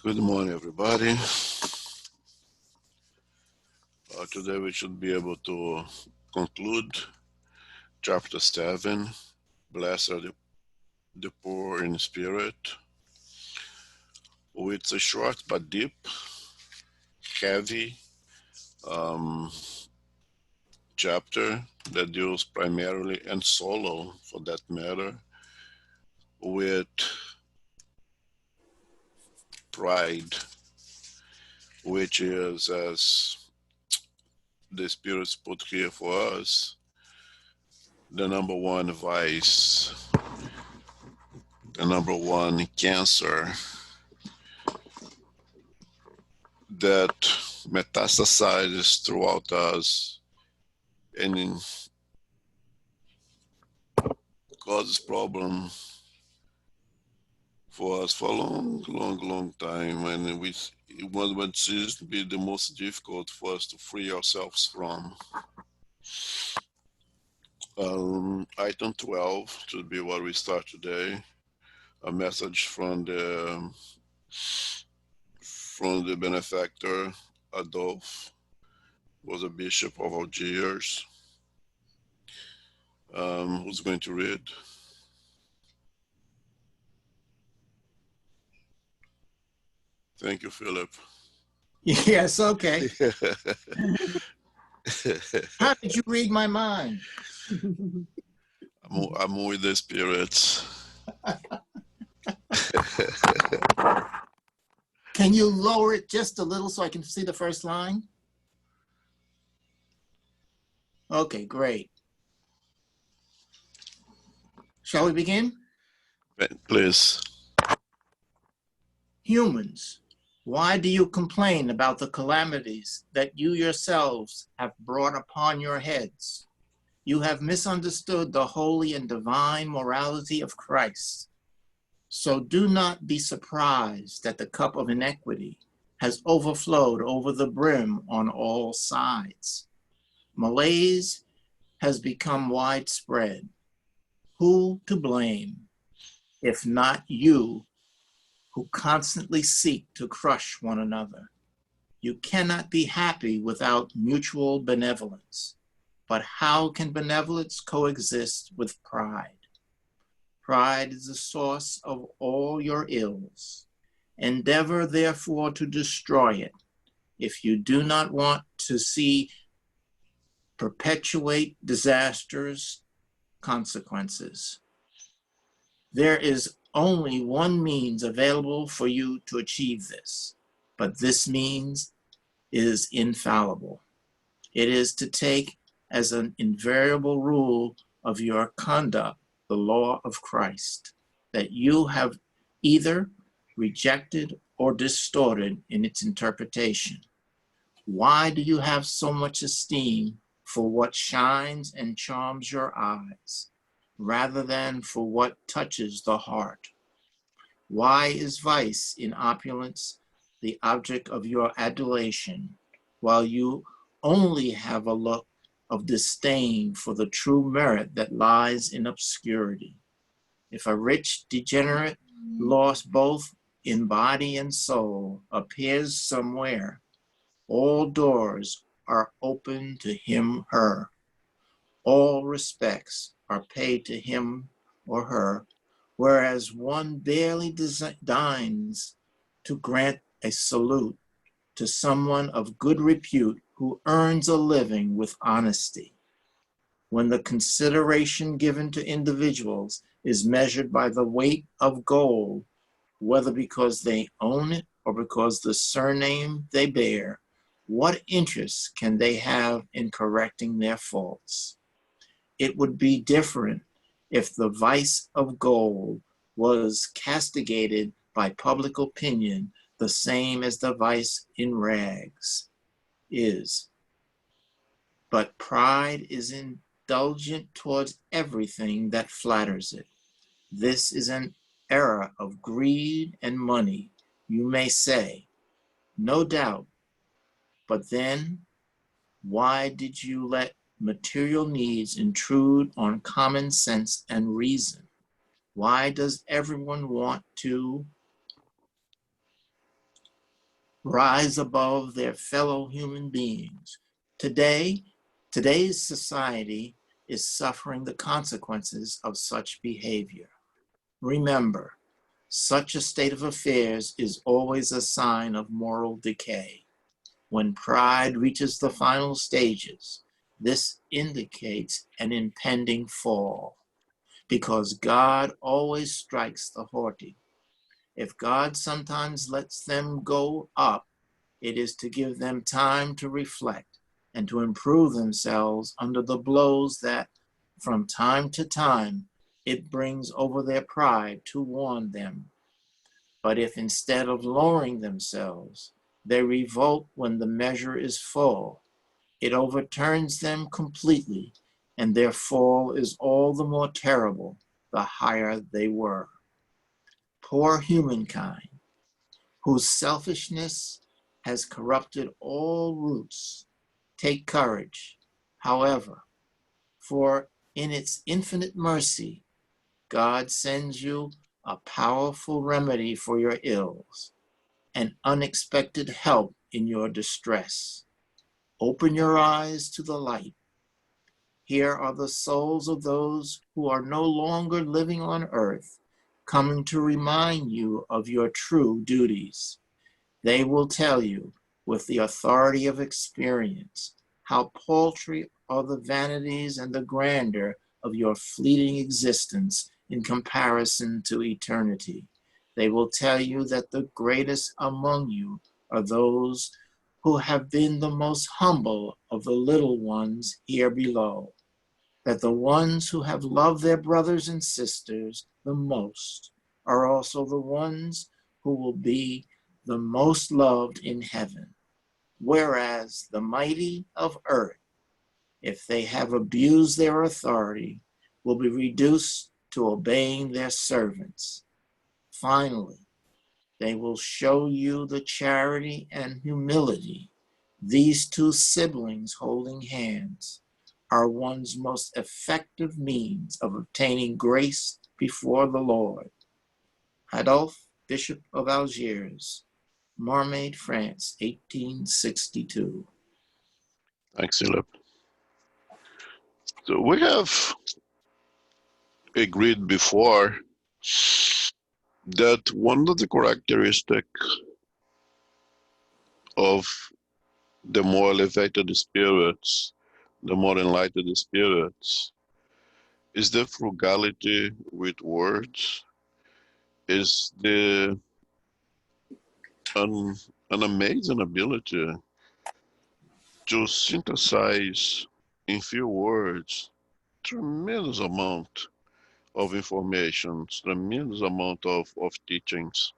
Good morning, everybody. Today we should be able to conclude Chapter 7, Blessed are the poor in spirit. It's a short but deep, heavy chapter that deals primarily, and solo for that matter, with pride, which is, as the Spirits put here for us, the number one vice, the number one cancer that metastasizes throughout us and causes problem for us for a long time, and what seems to be the most difficult for us to free ourselves from. Item 12 should be what we start today. A message from the benefactor. Adolphe was a bishop of Algiers. Who's going to read? Thank you, Philip. Yes, okay. How did you read my mind? I'm with the spirits. Can you lower it just a little so I can see the first line? Okay, great. Shall we begin? Please. Humans, why do you complain about the calamities that you yourselves have brought upon your heads? You have misunderstood the holy and divine morality of Christ. So do not be surprised that the cup of inequity has overflowed over the brim on all sides. Malaise has become widespread. Who to blame, if not you, who constantly seek to crush one another? You cannot be happy without mutual benevolence. But how can benevolence coexist with pride? Pride is the source of all your ills. Endeavor, therefore, to destroy it if you do not want to see perpetuate disastrous consequences. There is only one means available for you to achieve this, but this means is infallible. It is to take as an invariable rule of your conduct the law of Christ, that you have either rejected or distorted in its interpretation. Why do you have so much esteem for what shines and charms your eyes, rather than for what touches the heart? Why is vice in opulence the object of your adulation, while you only have a look of disdain for the true merit that lies in obscurity? If a rich degenerate, lost both in body and soul, appears somewhere, all doors are open to him, her. All respects are paid to him or her, whereas one barely deigns to grant a salute to someone of good repute who earns a living with honesty. When the consideration given to individuals is measured by the weight of gold, whether because they own it or because the surname they bear, what interest can they have in correcting their faults? It would be different if the vice of gold was castigated by public opinion the same as the vice in rags is. But pride is indulgent towards everything that flatters it. This is an era of greed and money, you may say, no doubt. But then, why did you let material needs intrude on common sense and reason? Why does everyone want to rise above their fellow human beings. Today's society is suffering the consequences of such behavior. Remember, such a state of affairs is always a sign of moral decay. When pride reaches the final stages, this indicates an impending fall, because God always strikes the haughty. If God sometimes lets them go up, it is to give them time to reflect and to improve themselves under the blows that, from time to time, it brings over their pride to warn them. But if instead of lowering themselves, they revolt when the measure is full, it overturns them completely, and their fall is all the more terrible the higher they were. Poor humankind, whose selfishness has corrupted all roots, take courage, however, for in its infinite mercy, God sends you a powerful remedy for your ills, an unexpected help in your distress. Open your eyes to the light. Here are the souls of those who are no longer living on earth, coming to remind you of your true duties. They will tell you, with the authority of experience, how paltry are the vanities and the grandeur of your fleeting existence in comparison to eternity. They will tell you that the greatest among you are those who have been the most humble of the little ones here below, that the ones who have loved their brothers and sisters the most are also the ones who will be the most loved in heaven, whereas the mighty of earth, if they have abused their authority, will be reduced to obeying their servants. Finally, they will show you the charity and humility these two siblings holding hands are one's most effective means of obtaining grace before the Lord. Adolphe, Bishop of Algiers, Marmaid, France, 1862. Thanks, Philip. So we have agreed before that one of the characteristics of the more elevated spirits, the more enlightened spirits, is the frugality with words, is an, an amazing ability to synthesize in few words tremendous amount of information, tremendous amount of teachings.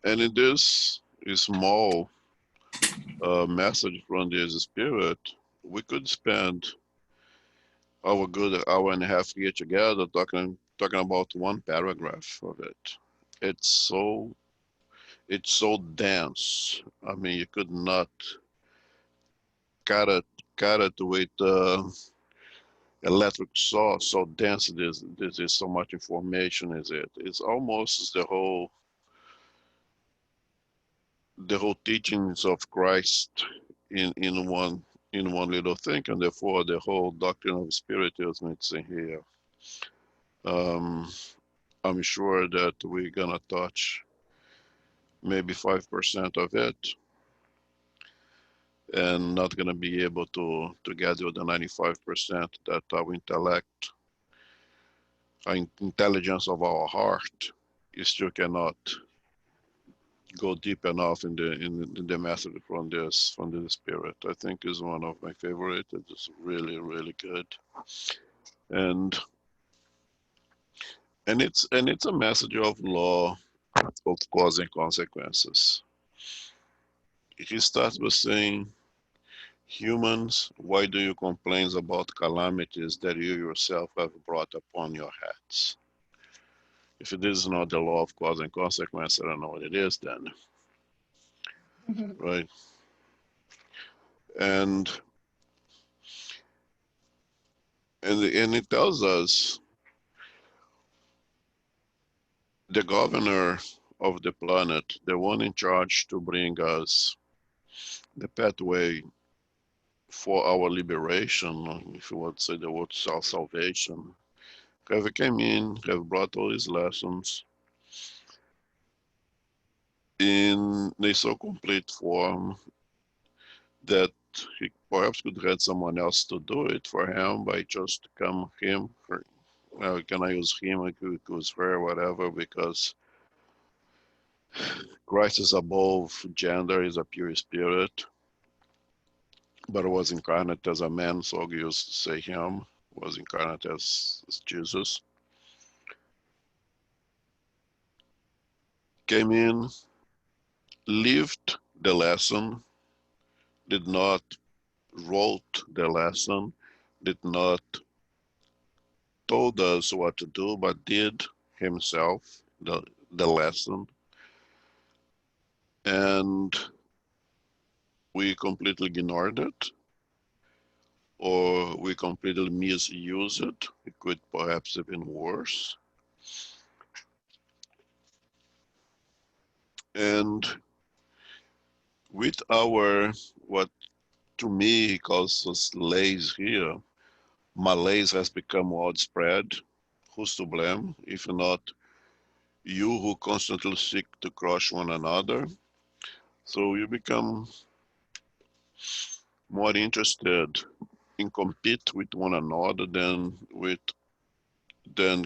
And in this small message from the spirit, we could spend our good hour and a half here together talking about one paragraph of it. It's so it's so dense. I mean, you could not cut it with electric saw. So dense it is. This is so much information. Is it? It's almost the whole teachings of Christ in one little thing, and therefore the whole doctrine of spiritism it's in here. Um, I'm sure that we're gonna touch maybe 5% of it, and not gonna be able to get to the 95% that our intellect, our intelligence of our heart, is still cannot go deep enough in the method from the spirit. I think is one of my favorite. It's really really good, and it's a message of law of cause and consequences. He starts by saying, "Humans, why do you complain about calamities that you yourself have brought upon your heads?" If it is not the law of cause and consequence, I don't know what it is then, right? And and it tells us the governor of the planet, the one in charge to bring us the pathway for our liberation, if you would say the word salvation, have came in, have brought all his lessons in a so complete form that he perhaps could have someone else to do it for him by just come him. Can I use him? I could use her, whatever, because Christ is above gender, is a pure spirit, but was incarnate as a man, so I used to say him, was incarnate as Jesus. Came in, lived the lesson, did not wrote the lesson, did not told us what to do, but did himself the lesson. And we completely ignored it, or we completely misuse it. It could perhaps have been worse. And with our, what to me he calls us lays here, malaise has become widespread. Who's to blame if not you who constantly seek to crush one another? So you become more interested in compete with one another than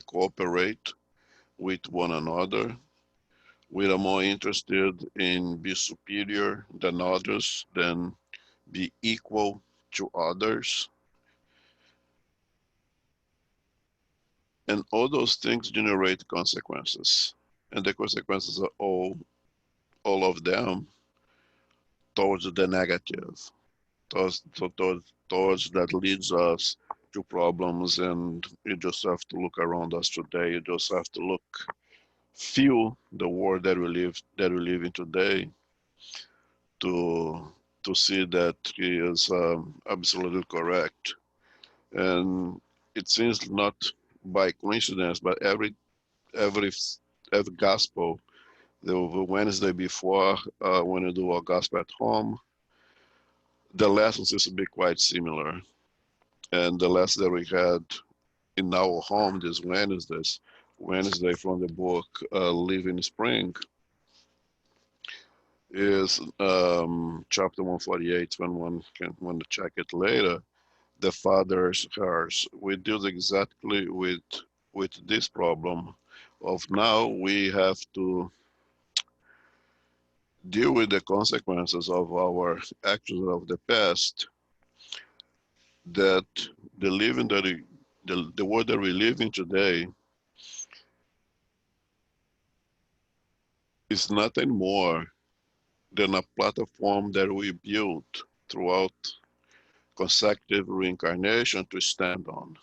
cooperate with one another. We are more interested in be superior than others than be equal to others. And all those things generate consequences. And the consequences are all of them towards the negative, towards that leads us to problems. And you just have to look around us today. You just have to feel the world that we live in today to see that he is absolutely correct. And it seems not by coincidence, but every every gospel, the Wednesday before, when you do a gospel at home, the lessons used to be quite similar. And the lesson that we had in our home this Wednesday from the book Living Spring, is chapter 148, when one can want to check it later. The Father's hearts. We deal exactly with this problem of now we have to deal with the consequences of our actions of the past, that the living that the world that we live in today is nothing more than a platform that we built throughout consecutive reincarnation to stand on.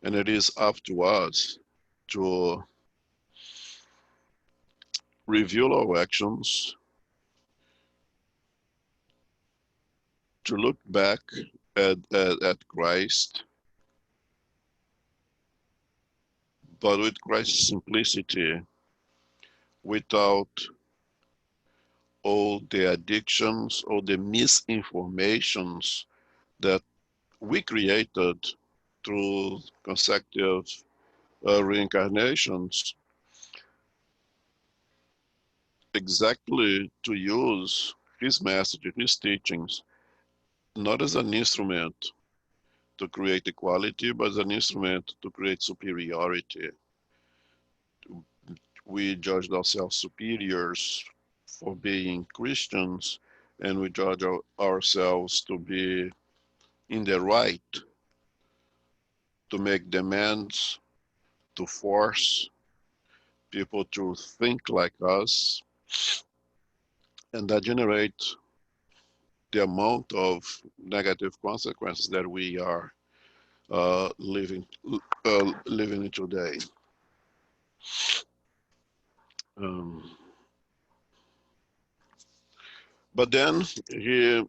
And it is up to us to review our actions, to look back at Christ, but with Christ's simplicity, without all the addictions, all the misinformations that we created through consecutive reincarnations, exactly to use his message, his teachings, not as an instrument to create equality, but as an instrument to create superiority. We judged ourselves superiors for being Christians, and we judge ourselves to be in the right to make demands, to force people to think like us, and that generates the amount of negative consequences that we are living in today. Um, but then, he,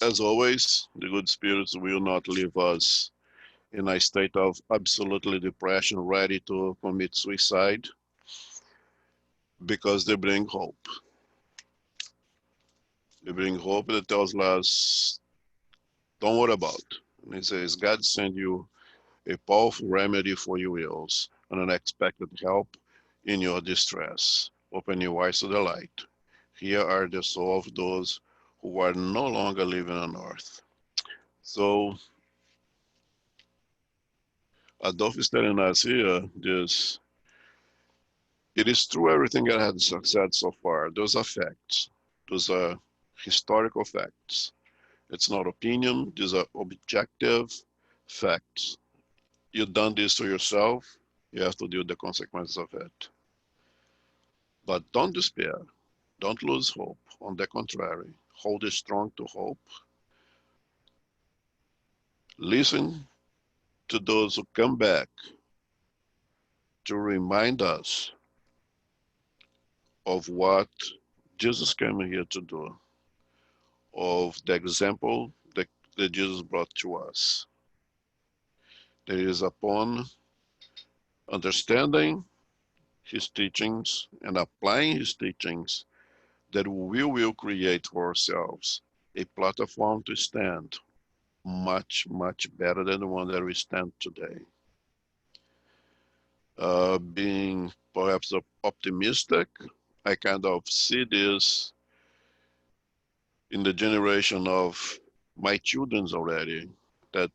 as always, the good spirits will not leave us in a state of absolutely depression, ready to commit suicide. because they bring hope. They bring hope that tells us, don't worry about it. And it says, God sent you a powerful remedy for your ills, an unexpected help in your distress. Open your eyes to the light. Here are the souls of those who are no longer living on earth. So Adolf is telling us here this: it is true everything that has said so far. Those are facts. Those are historical facts. It's not opinion. These are objective facts. You've done this to yourself. You have to deal with the consequences of it. But don't despair. Don't lose hope. On the contrary, hold strong to hope. Listen to those who come back to remind us of what Jesus came here to do, of the example that Jesus brought to us. It is upon understanding his teachings and applying his teachings that we will create for ourselves a platform to stand much, much better than the one that we stand today. Being perhaps optimistic, I kind of see this in the generation of my children's already, that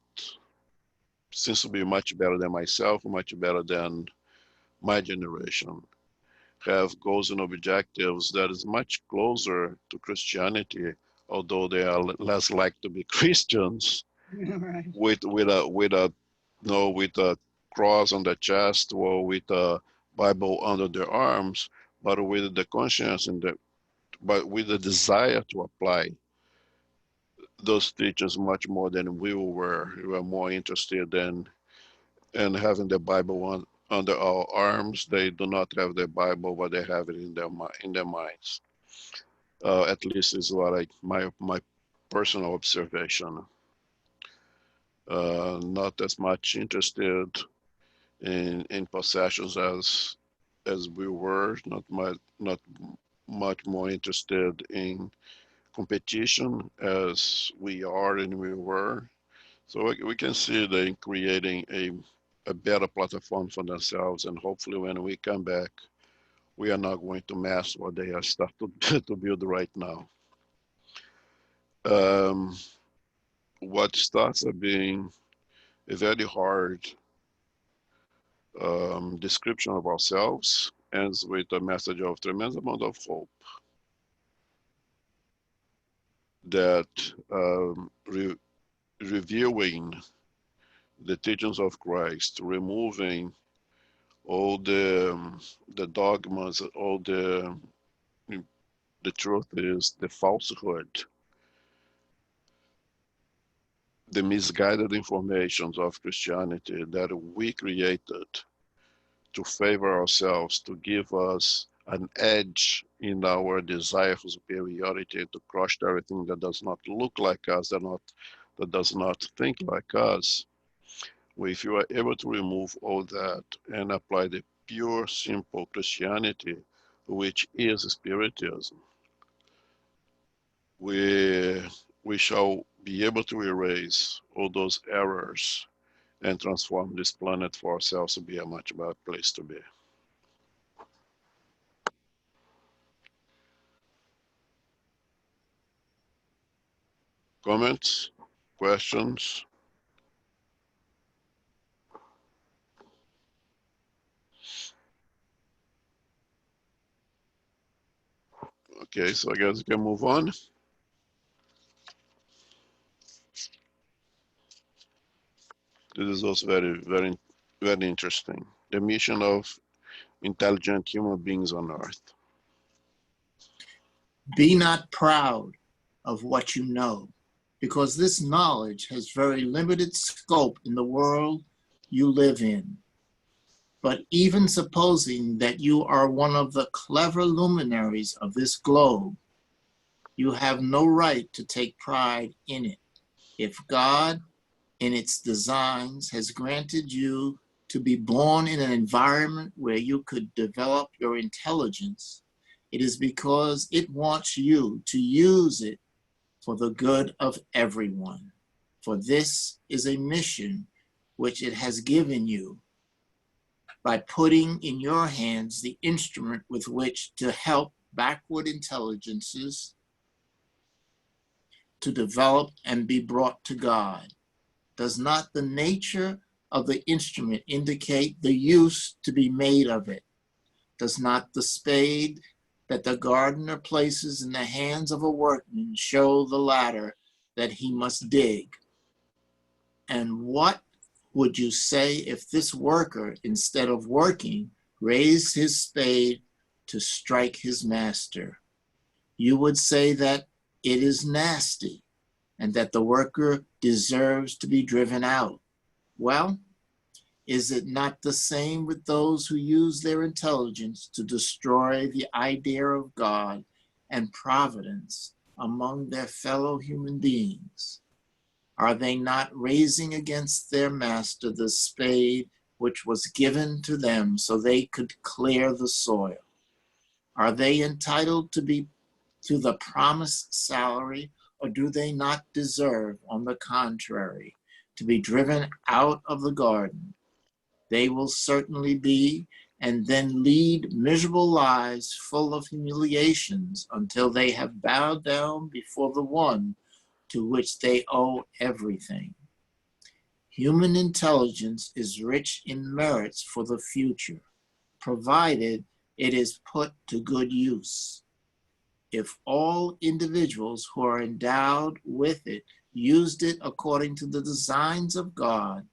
seems to be much better than myself, much better than my generation, have goals and objectives that is much closer to Christianity, although they are less like to be Christians, Right. with a cross on the chest or with a Bible under their arms, but with the conscience but with the desire to apply those teachers much more than we were. We were more interested in having the Bible under our arms. They do not have the Bible, but they have it in their minds. At least is what my personal observation. Not as much interested in possessions as we were. Not much more interested in competition as we are and we were. So we can see they creating a better platform for themselves, and hopefully when we come back, we are not going to mess what they are starting to build right now. Um, what starts as being a very hard description of ourselves ends with a message of tremendous amount of hope that reviewing the teachings of Christ, removing all the dogmas, all the truth is the falsehood, the misguided informations of Christianity that we created to favor ourselves, to give us an edge in our desire for superiority, to crush everything that does not look like us, that does not think like us. If you are able to remove all that and apply the pure, simple Christianity, which is Spiritism, we shall be able to erase all those errors and transform this planet for ourselves to be a much better place to be. Comments? Questions? Okay, so I guess we can move on. This is also very, very, very interesting. The mission of intelligent human beings on Earth. Be not proud of what you know, because this knowledge has very limited scope in the world you live in. But even supposing that you are one of the clever luminaries of this globe, you have no right to take pride in it. If God, in its designs, has granted you to be born in an environment where you could develop your intelligence, it is because it wants you to use it for the good of everyone. For this is a mission which it has given you by putting in your hands the instrument with which to help backward intelligences to develop and be brought to God. Does not the nature of the instrument indicate the use to be made of it? Does not the spade that the gardener places in the hands of a workman show the ladder that he must dig? And what would you say if this worker, instead of working, raised his spade to strike his master? You would say that it is nasty and that the worker deserves to be driven out. Well, is it not the same with those who use their intelligence to destroy the idea of God and providence among their fellow human beings? Are they not raising against their master the spade which was given to them so they could clear the soil? Are they entitled to the promised salary, or do they not deserve, on the contrary, to be driven out of the garden? They will certainly be, and then lead miserable lives full of humiliations until they have bowed down before the one to which they owe everything. Human intelligence is rich in merits for the future, provided it is put to good use. If all individuals who are endowed with it used it according to the designs of God,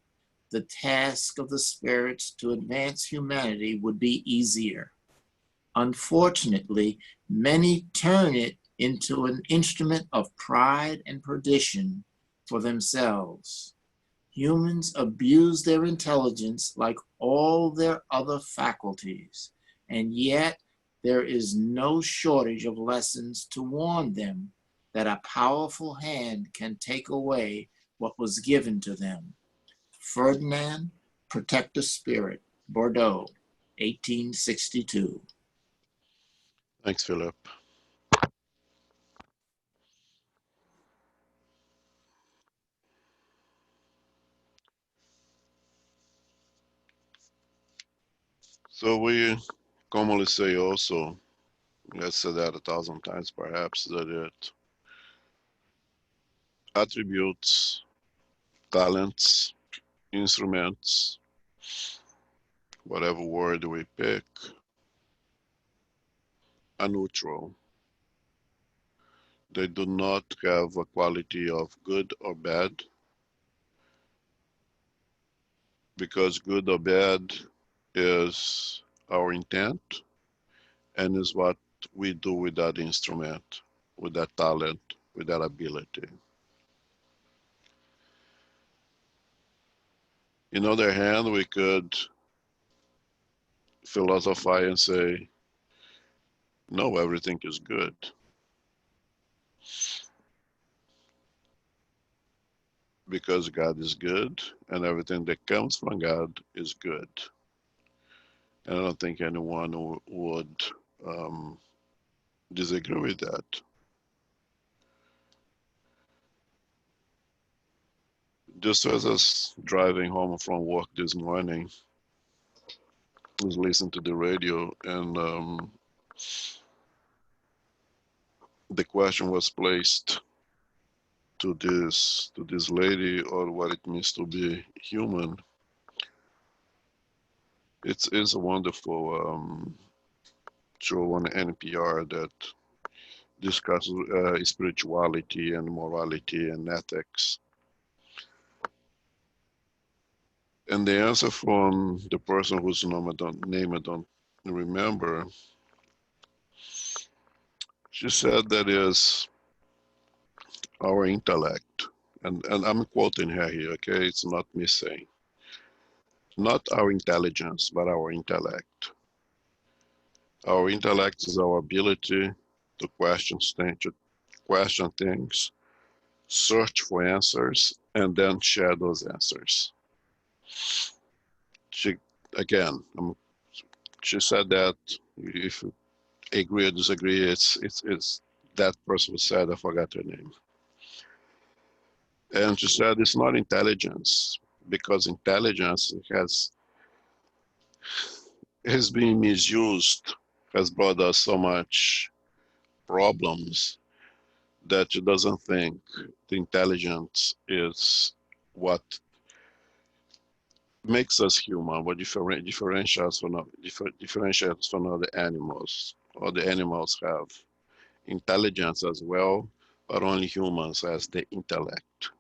the task of the spirits to advance humanity would be easier. Unfortunately, many turn it into an instrument of pride and perdition for themselves. Humans abuse their intelligence like all their other faculties, and yet there is no shortage of lessons to warn them that a powerful hand can take away what was given to them. Ferdinand, Protector Spirit, Bordeaux, 1862. Thanks, Philip. So we commonly say also, let's say that 1,000 times perhaps, that it attributes, talents, instruments, whatever word we pick, are neutral. They do not have a quality of good or bad, because good or bad is our intent and is what we do with that instrument, with that talent, with that ability. In other hand, we could philosophize and say, no, everything is good. Because God is good and everything that comes from God is good. And I don't think anyone would disagree with that. Just as I was driving home from work this morning, I was listening to the radio, and the question was placed to this lady, or what it means to be human. It's a wonderful show on NPR that discusses spirituality and morality and ethics. And the answer from the person whose name I don't remember, she said that is our intellect. And I'm quoting her here, okay? It's not me saying. Not our intelligence, but our intellect. Our intellect is our ability to question things, search for answers, and then share those answers. She, again, she said that if you agree or disagree, it's that person who said, I forgot her name. And she said it's not intelligence, because intelligence has been misused, has brought us so much problems that she doesn't think the intelligence is what makes us human, what differentiates from other animals. Other animals have intelligence as well, but only humans has the intellect.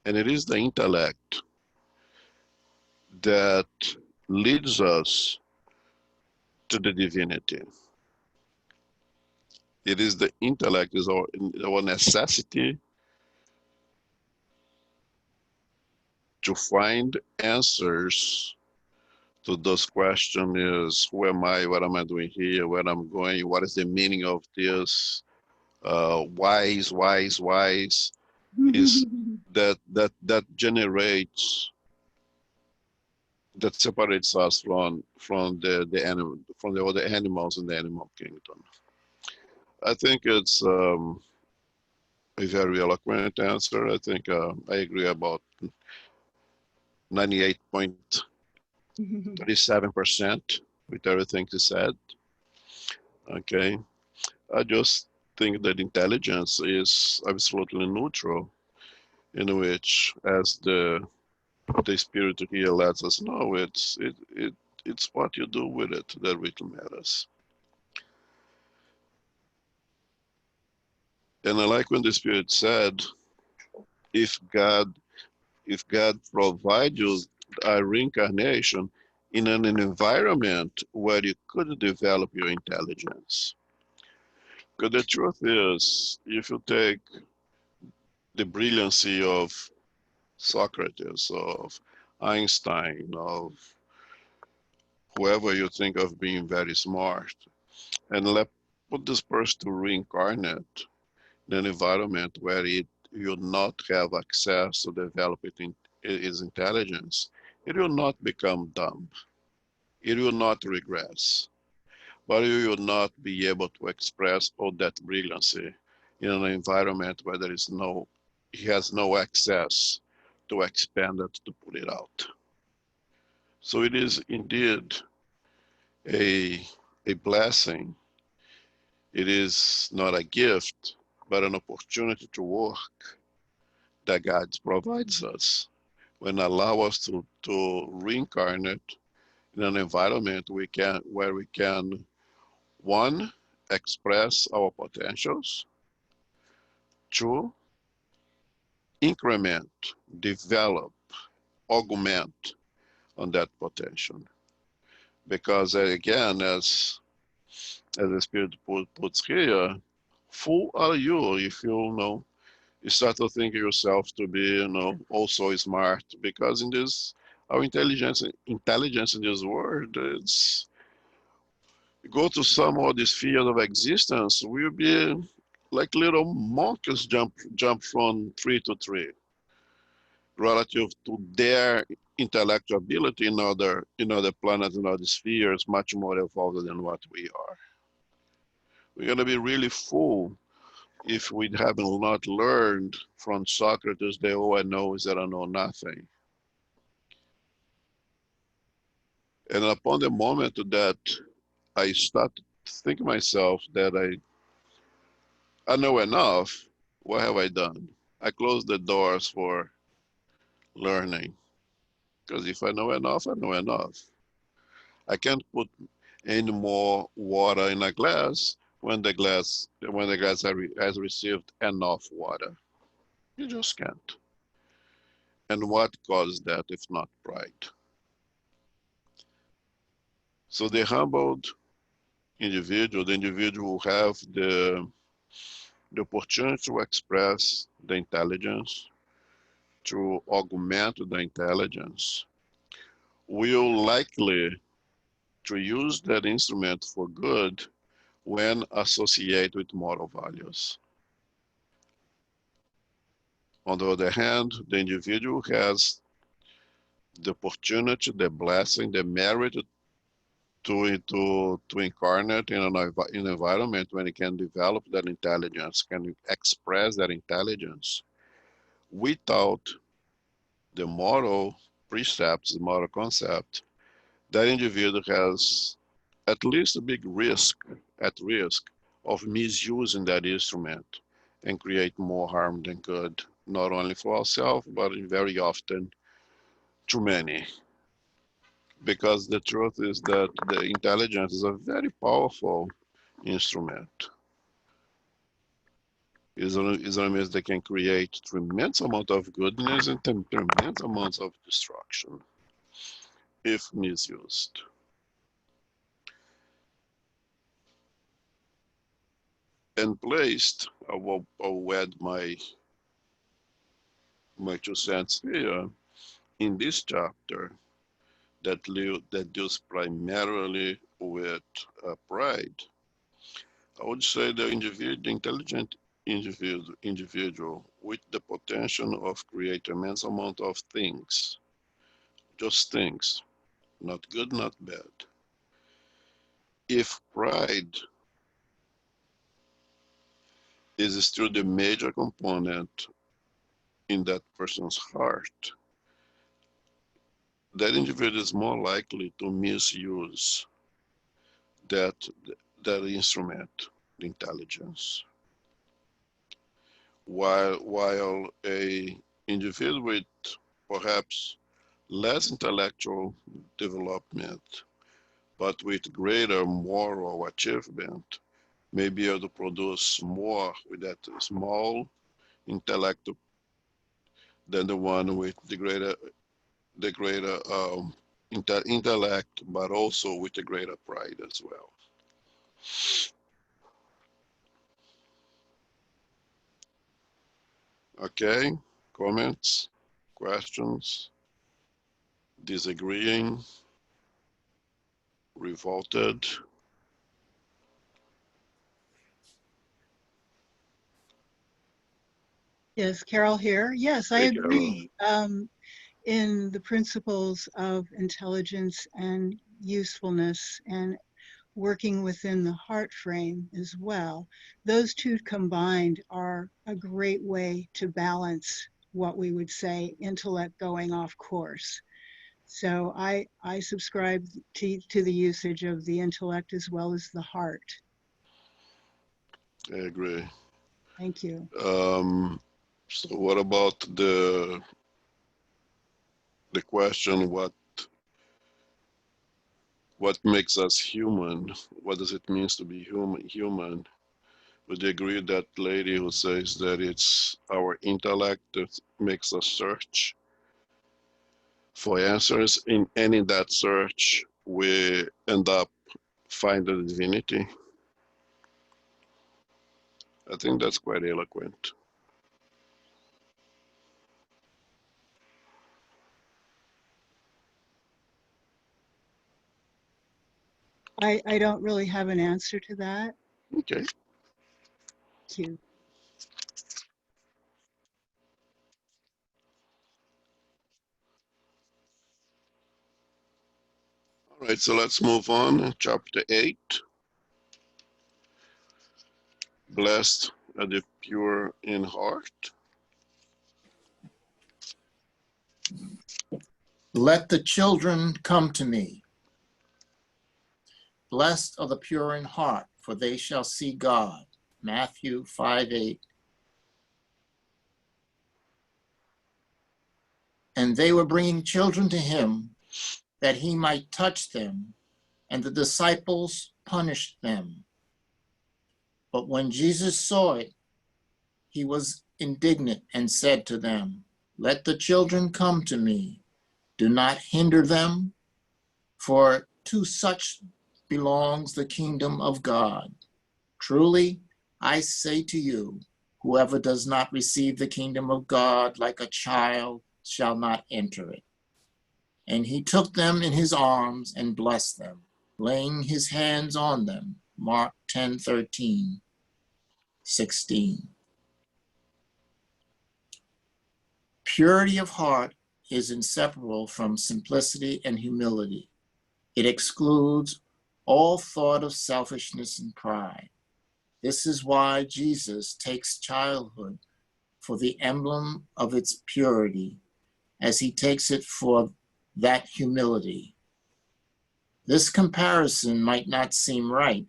And it is the intellect that leads us to the divinity. It is the intellect, is our necessity to find answers to those questions. Is who am I, what am I doing here, where I'm going, what is the meaning of this, wise, is that generates, that separates us from the animal, from the other animals in the animal kingdom. I think it's a very eloquent answer. I think I agree about 98.37% with everything he said. Okay, I just think that intelligence is absolutely neutral, in which, as the spirit here lets us know, it's what you do with it that really matters. And I like when the spirit said, if God if God provides you a reincarnation in an environment where you could develop your intelligence. Because the truth is, if you take the brilliancy of Socrates, of Einstein, of whoever you think of being very smart, and put this person to reincarnate in an environment where it will not have access to develop its intelligence, it will not become dumb. It will not regress, but you will not be able to express all that brilliancy in an environment where he has no access to expand it, to put it out. So it is indeed a, a blessing. It is not a gift, but an opportunity to work that God provides us when allow us to reincarnate in an environment where we can, one, express our potentials, two, increment, develop, augment on that potential. Because again, as the Spirit puts here, fool are you if you start to think yourself to be, also smart. Because in this, our intelligence in this world, it's go to some of these spheres of existence, we'll be like little monkeys jump from tree to tree relative to their intellectual ability in other planets, in other spheres, much more evolved than what we are. We're going to be really fool if we haven't not learned from Socrates that all I know is that I know nothing. And upon the moment that I start to think myself that I know enough, what have I done? I close the doors for learning. Because if I know enough, I know enough. I can't put any more water in a glass when the glass has received enough water. You just can't. And what caused that if not pride? So the humbled individual, the individual who have the opportunity to express the intelligence, to augment the intelligence, will likely to use that instrument for good when associated with moral values. On the other hand, the individual has the opportunity, the blessing, the merit to incarnate in an environment when it can develop that intelligence, can express that intelligence without the moral precepts, the moral concept, that individual has at least a big at risk of misusing that instrument and create more harm than good, not only for ourselves, but very often to many. Because the truth is that the intelligence is a very powerful instrument. Is an instrument that can create tremendous amount of goodness and tremendous amounts of destruction if misused. And placed, I'll add my 2 cents here in this chapter that deals primarily with pride. I would say the intelligent individual with the potential of create immense amount of things, just things, not good, not bad. If pride is still the major component in that person's heart, that individual is more likely to misuse that that instrument, the intelligence. While a individual with perhaps less intellectual development, but with greater moral achievement, may be able to produce more with that small intellect than the one with the greater intellect, but also with the greater pride as well. Okay, comments, questions, disagreeing, revolted? Yes, Carol here. Yes, I Hey, Carol. agree in the principles of intelligence and usefulness and working within the heart frame as well. Those two combined are a great way to balance what we would say intellect going off course. So I subscribe to the usage of the intellect as well as the heart. I agree. Thank you. So what about the question, what makes us human? What does it mean to be human? Would you agree that lady who says that it's our intellect that makes us search for answers, and in that search we end up finding divinity? I think that's quite eloquent. I don't really have an answer to that. Okay. Thank you. All right, so let's move on. Chapter 8. Blessed are the pure in heart. Let the children come to me. Blessed are the pure in heart, for they shall see God. Matthew 5:8. And they were bringing children to him that he might touch them, and the disciples punished them. But when Jesus saw it, he was indignant and said to them, let the children come to me. Do not hinder them, for to such belongs the kingdom of God. Truly, I say to you, whoever does not receive the kingdom of God like a child shall not enter it. And he took them in his arms and blessed them, laying his hands on them. Mark 10:13, 16. Purity of heart is inseparable from simplicity and humility. It excludes all thought of selfishness and pride. This is why Jesus takes childhood for the emblem of its purity, as he takes it for that humility. This comparison might not seem right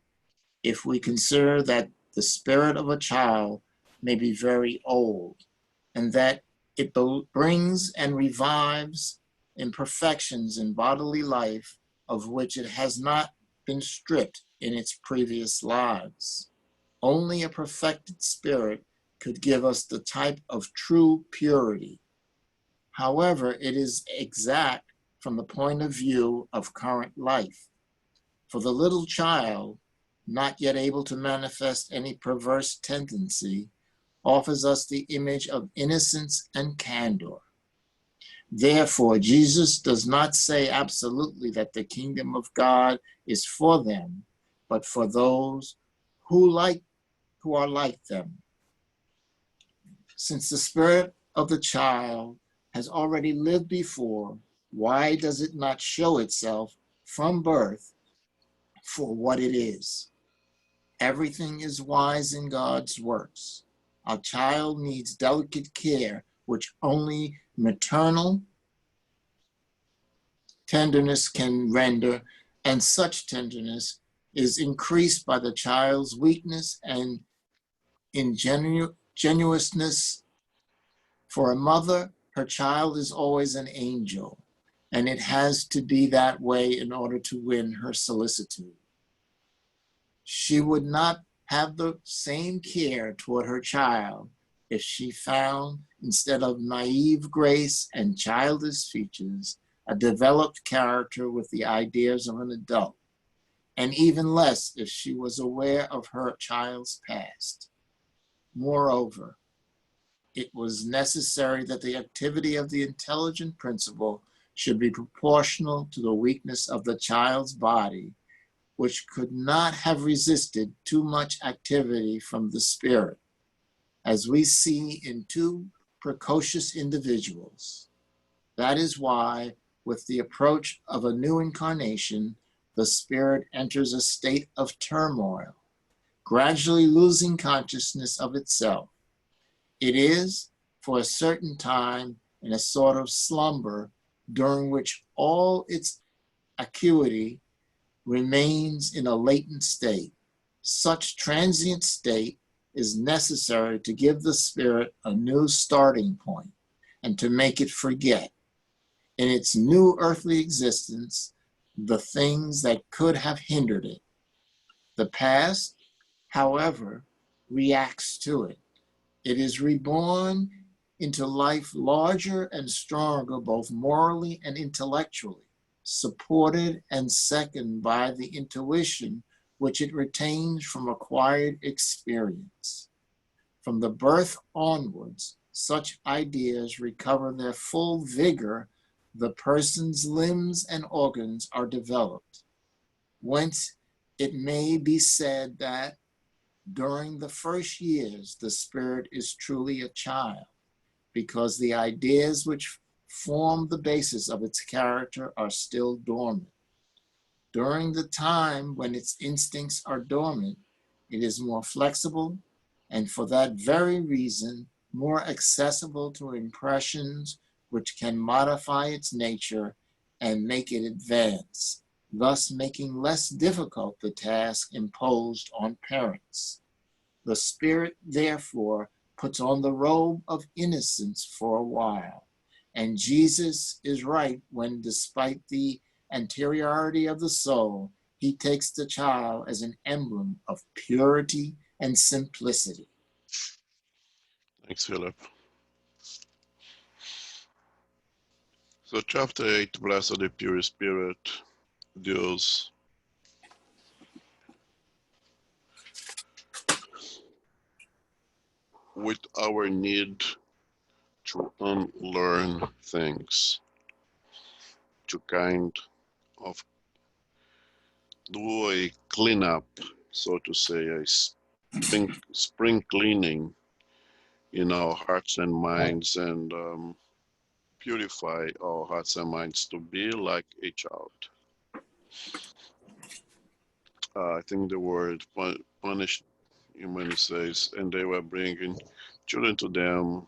if we consider that the spirit of a child may be very old, and that it brings and revives imperfections in bodily life of which it has not been stripped in its previous lives. Only a perfected spirit could give us the type of true purity. However, it is exact from the point of view of current life. For the little child, not yet able to manifest any perverse tendency, offers us the image of innocence and candor. Therefore, Jesus does not say absolutely that the kingdom of God is for them, but for those who are like them. Since the spirit of the child has already lived before, why does it not show itself from birth for what it is? Everything is wise in God's works. A child needs delicate care, which only maternal tenderness can render, and such tenderness is increased by the child's weakness and ingenuousness. For a mother, her child is always an angel, and it has to be that way in order to win her solicitude. She would not have the same care toward her child if she found, instead of naive grace and childish features, a developed character with the ideas of an adult, and even less if she was aware of her child's past. Moreover, it was necessary that the activity of the intelligent principle should be proportional to the weakness of the child's body, which could not have resisted too much activity from the spirit, as we see in two precocious individuals. That is why, with the approach of a new incarnation, the spirit enters a state of turmoil, gradually losing consciousness of itself. It is, for a certain time, in a sort of slumber during which all its acuity remains in a latent state. Such transient state is necessary to give the spirit a new starting point and to make it forget, in its new earthly existence, the things that could have hindered it. The past, however, reacts to it. It is reborn into life larger and stronger, both morally and intellectually, supported and seconded by the intuition which it retains from acquired experience. From the birth onwards, such ideas recover their full vigor. The person's limbs and organs are developed, whence it may be said that during the first years, the spirit is truly a child, because the ideas which form the basis of its character are still dormant. During the time when its instincts are dormant, it is more flexible, and for that very reason, more accessible to impressions which can modify its nature and make it advance, thus making less difficult the task imposed on parents. The spirit, therefore, puts on the robe of innocence for a while. And Jesus is right when, despite the anteriority of the soul, he takes the child as an emblem of purity and simplicity. Thanks, Philip. So chapter 8, Blessed the Pure Spirit, deals with our need to unlearn things, to kind of do a cleanup, so to say, a spring cleaning in our hearts and minds, and purify our hearts and minds to be like a child. I think the word punish, when it says, and they were bringing children to them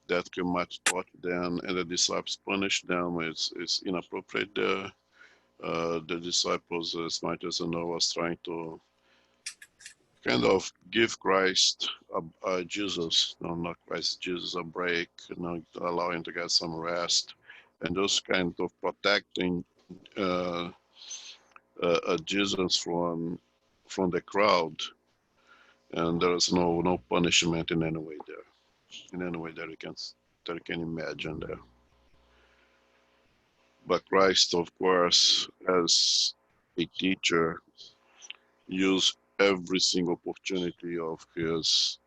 that could much taught them, and the disciples punished them. It's inappropriate there. The disciples, as much as I know, was trying to kind of give Christ, Jesus, no, not Christ, Jesus, a break, allow him to get some rest, and those kind of protecting uh, Jesus from the crowd, and there is no punishment in any way there, in any way that you can imagine there. But Christ, of course, as a teacher, used every single opportunity of his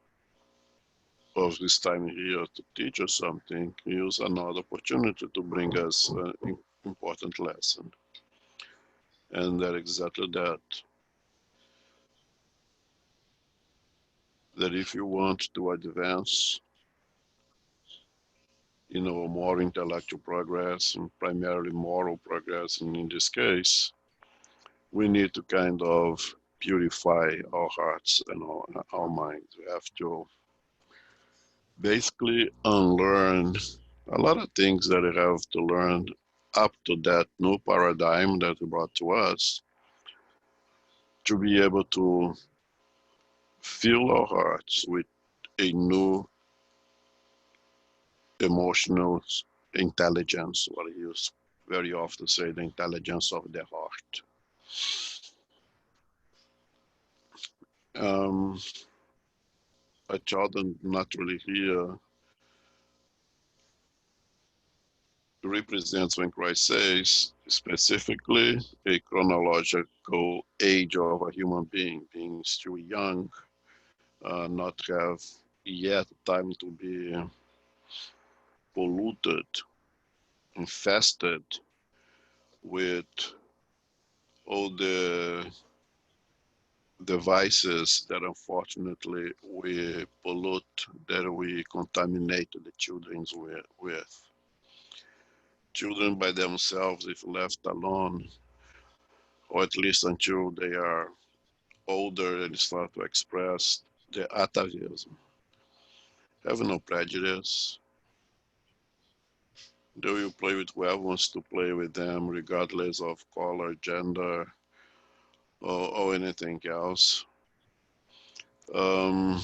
time here to teach us something. He used another opportunity to bring us an important lesson, and that exactly that. That if you want to advance more intellectual progress and primarily moral progress, and in this case, we need to kind of purify our hearts and our minds. We have to basically unlearn a lot of things that we have to learn up to that new paradigm that he brought to us to be able to fill our hearts with a new emotional intelligence, what I use very often say, the intelligence of the heart. Um, a child not really here represents when Christ says specifically a chronological age of a human being still young, not have yet time to be polluted, infested with all the devices that unfortunately we pollute, that we contaminate the children with. Children by themselves, if left alone, or at least until they are older and start to express their atavism, have no prejudice. They will play with whoever wants to play with them, regardless of color, gender, or anything else. Um,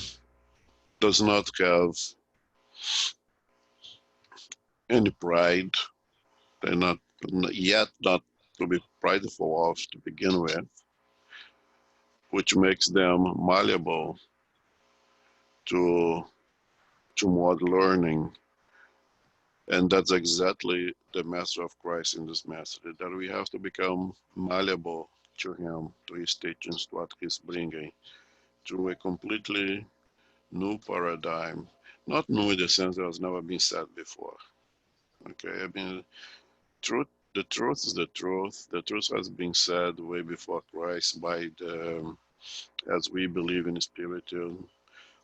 does not have any pride. They're not to be prideful of to begin with, which makes them malleable to more learning. And that's exactly the message of Christ in this message, that we have to become malleable to him, to his teachings, to what he's bringing, to a completely new paradigm. Not new in the sense that has never been said before. Okay, I mean, truth. The truth is the truth. The truth has been said way before Christ by as we believe in Spiritism,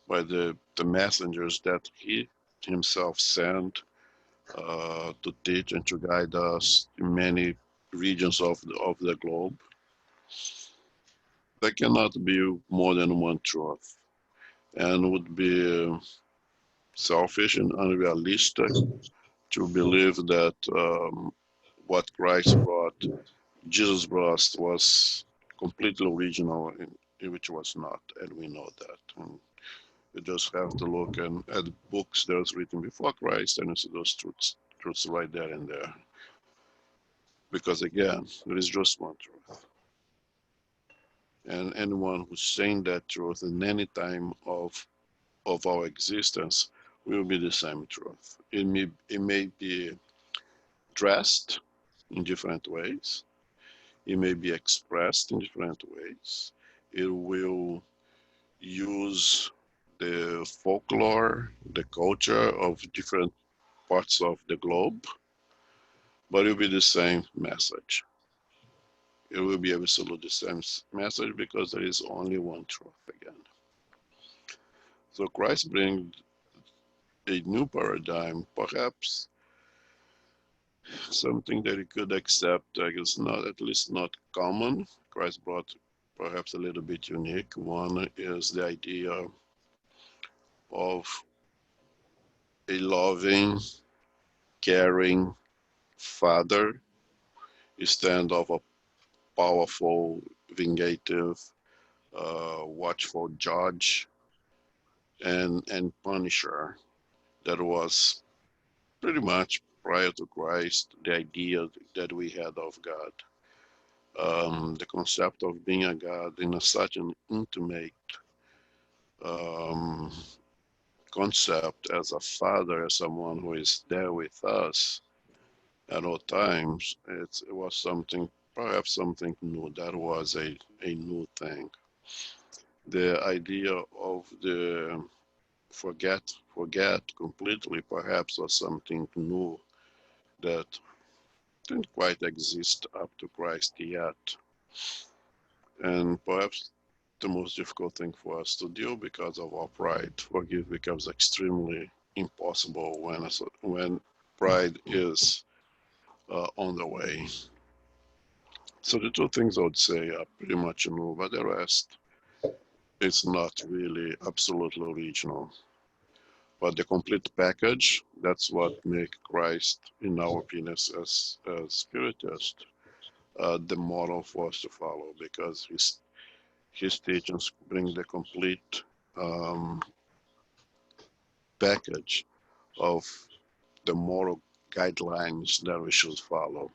by the messengers that he himself sent to teach and to guide us in many regions of the globe. There cannot be more than one truth, and would be selfish and unrealistic to believe that what Christ brought, Jesus brought, was completely original, in which was not, and we know that. And you just have to look at books that was written before Christ, and you see those truths right there and there. Because again, there is just one truth. And anyone who's saying that truth in any time of our existence will be the same truth. It may be dressed in different ways. It may be expressed in different ways. It will use the folklore, the culture of different parts of the globe, but it will be the same message. It will be absolutely the same message because there is only one truth again. So Christ brings a new paradigm, perhaps something that he could accept, I guess not, at least not common. Christ brought perhaps a little bit unique. One is the idea of a loving, caring father instead of a powerful, vindictive, watchful judge and punisher. That was pretty much prior to Christ the idea that we had of God. The concept of being a God in such an intimate um, concept as a father, as someone who is there with us at all times, it was something, perhaps something new. That was a new thing. The idea of the forget completely perhaps was something new that didn't quite exist up to Christ yet. And perhaps the most difficult thing for us to do because of our pride. Forgive becomes extremely impossible when pride is on the way. So the two things I would say are pretty much new, but the rest is not really absolutely original. But the complete package, that's what makes Christ, in our opinion, as Spiritist, the model for us to follow, because his teachings bring the complete um, package of the moral guidelines that we should follow.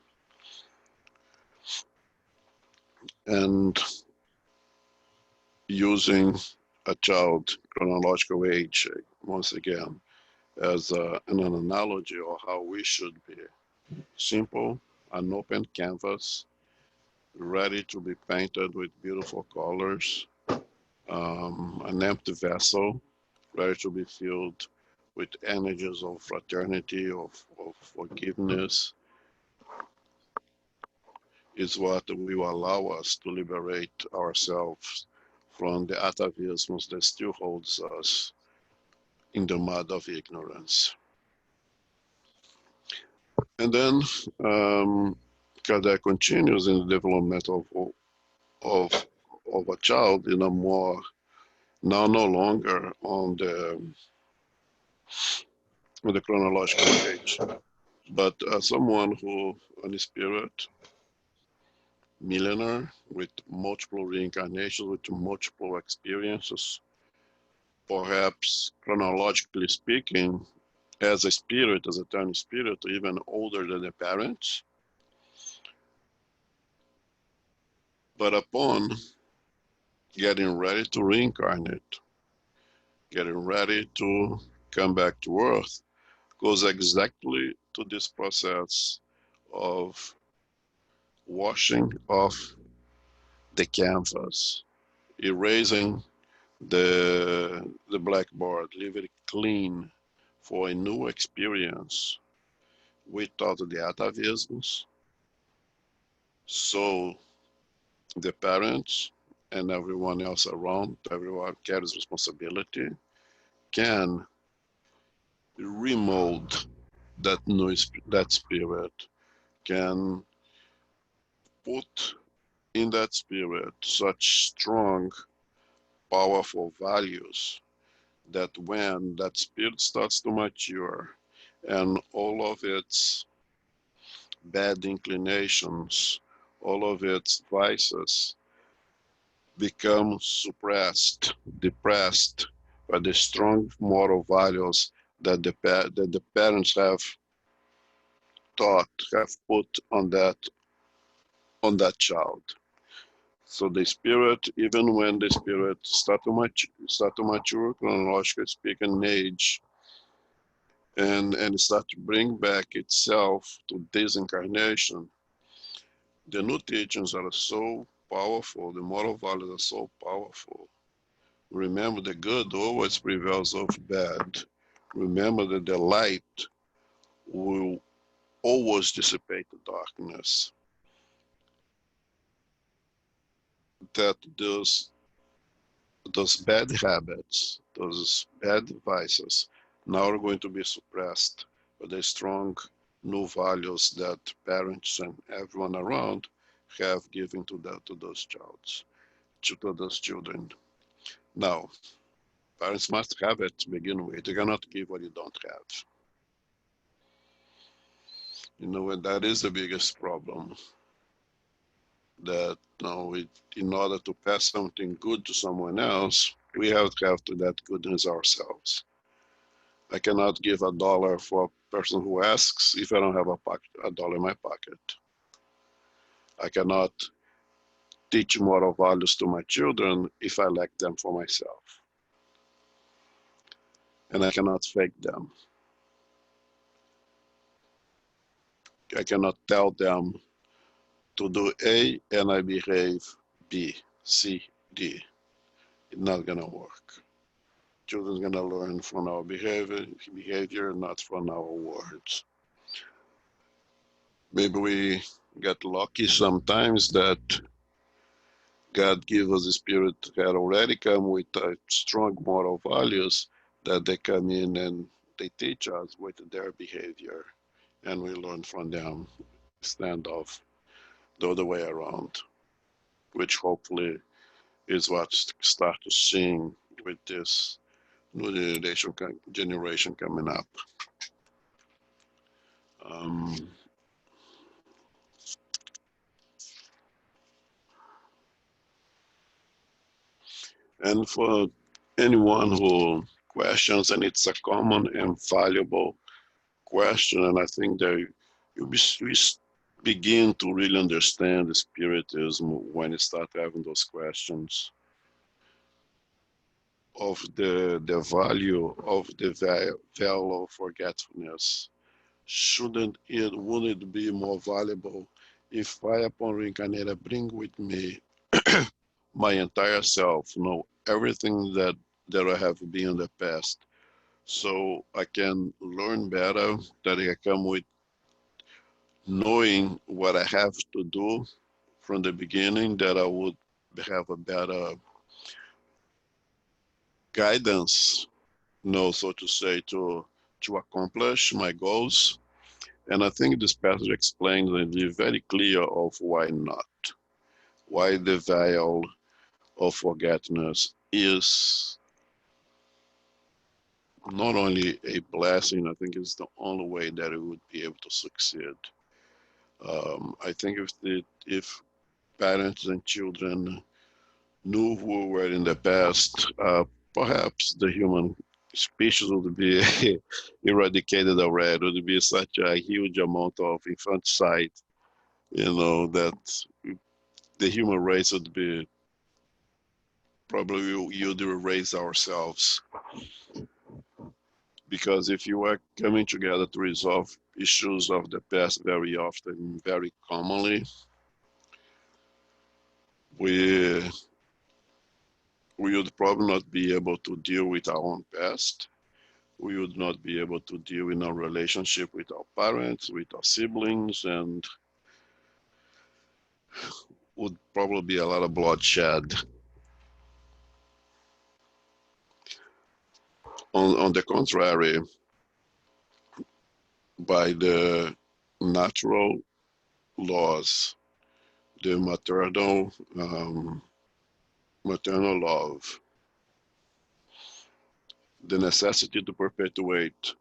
And using a child chronological age, once again, as an analogy of how we should be. Simple, an open canvas, ready to be painted with beautiful colors, an empty vessel, ready to be filled with energies of fraternity, of forgiveness, is what will allow us to liberate ourselves from the atavisms that still holds us in the mud of ignorance. And then Kardec continues in the development of, of a child in a more, now no longer on the chronological age, but someone who, on spirit, millennial, with multiple reincarnations, with multiple experiences, perhaps chronologically speaking, as a spirit, as a tiny spirit, even older than the parents. But upon getting ready to reincarnate, getting ready to come back to Earth, goes exactly to this process of washing off the canvas, erasing the blackboard, leave it clean for a new experience without the atavisms. So the parents and everyone else around, everyone carries responsibility, can remold that spirit, can put in that spirit such strong, powerful values that when that spirit starts to mature and all of its bad inclinations, all of its vices become suppressed, depressed by the strong moral values that the parents have taught, have put on that child. So the spirit, even when the spirit start to mature, chronologically speaking, in age, and start to bring back itself to this incarnation, the new teachings are so powerful, the moral values are so powerful. Remember, the good always prevails over bad. Remember that the light will always dissipate the darkness. That those bad habits, those bad vices, now are going to be suppressed by the strong new values that parents and everyone around have given to those children. Now, parents must have it to begin with. You cannot give what you don't have. And that is the biggest problem. That in order to pass something good to someone else, we have to have to that goodness ourselves. I cannot give $1 for a person who asks if I don't have a dollar in my pocket. I cannot teach moral values to my children if I lack them for myself. And I cannot fake them. I cannot tell them to do A and I behave B, C, D. It's not gonna work. Children are gonna learn from our behavior, not from our words. Maybe we get lucky sometimes that God gives us a spirit that already come with strong moral values that they come in and they teach us with their behavior, and we learn from them instead of the other way around, which hopefully is what start to sing with this new generation coming up. Um, and for anyone who questions, and it's a common and valuable question, and I think that we begin to really understand the Spiritism when you start having those questions of the value of the veil of forgetfulness. Wouldn't it be more valuable if I, upon reincarnated, bring with me my entire self, everything that I have been in the past, so I can learn better, that I come with knowing what I have to do from the beginning, that I would have a better guidance, so to say, to accomplish my goals. And I think this passage explains and is very clear of why not. Why the veil of forgetfulness is not only a blessing, I think it's the only way that it would be able to succeed. I think if parents and children knew who we were in the past, perhaps the human species would be eradicated already. It would be such a huge amount of infanticide, that the human race would be probably you'd erase ourselves. Because if you are coming together to resolve issues of the past very often, very commonly, we we would probably not be able to deal with our own past. We would not be able to deal in our relationship with our parents, with our siblings, and would probably be a lot of bloodshed. On the contrary, by the natural laws, the maternal love, the necessity to perpetuate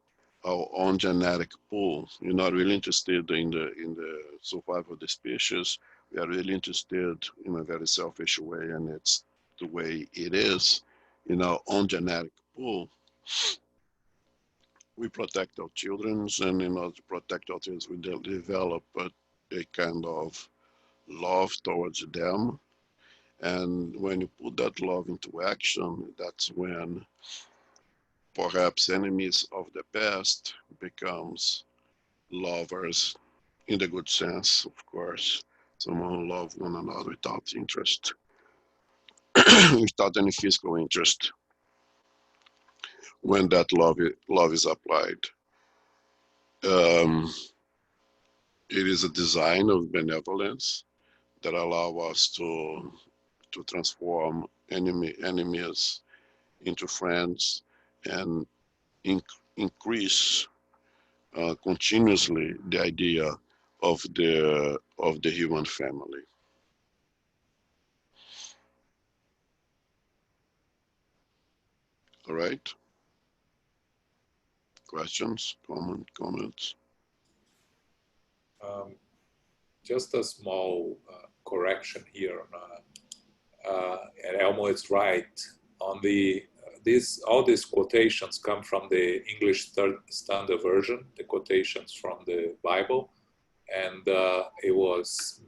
our own genetic pool. You're not really interested in the survival of the species. We are really interested in a very selfish way, and it's the way it is in our own genetic pool. We protect our children, and in order to protect our children, we develop a kind of love towards them. And when you put that love into action, that's when perhaps enemies of the past becomes lovers in the good sense, of course. Someone who love one another without interest, without any physical interest, when that love is applied. Um, it is a design of benevolence that allow us to transform enemies into friends and increase continuously the idea of the human family. All right. Questions, comments? Just a small correction here. And Elmo is right on the all these quotations come from the English Standard Version, the quotations from the Bible, and it was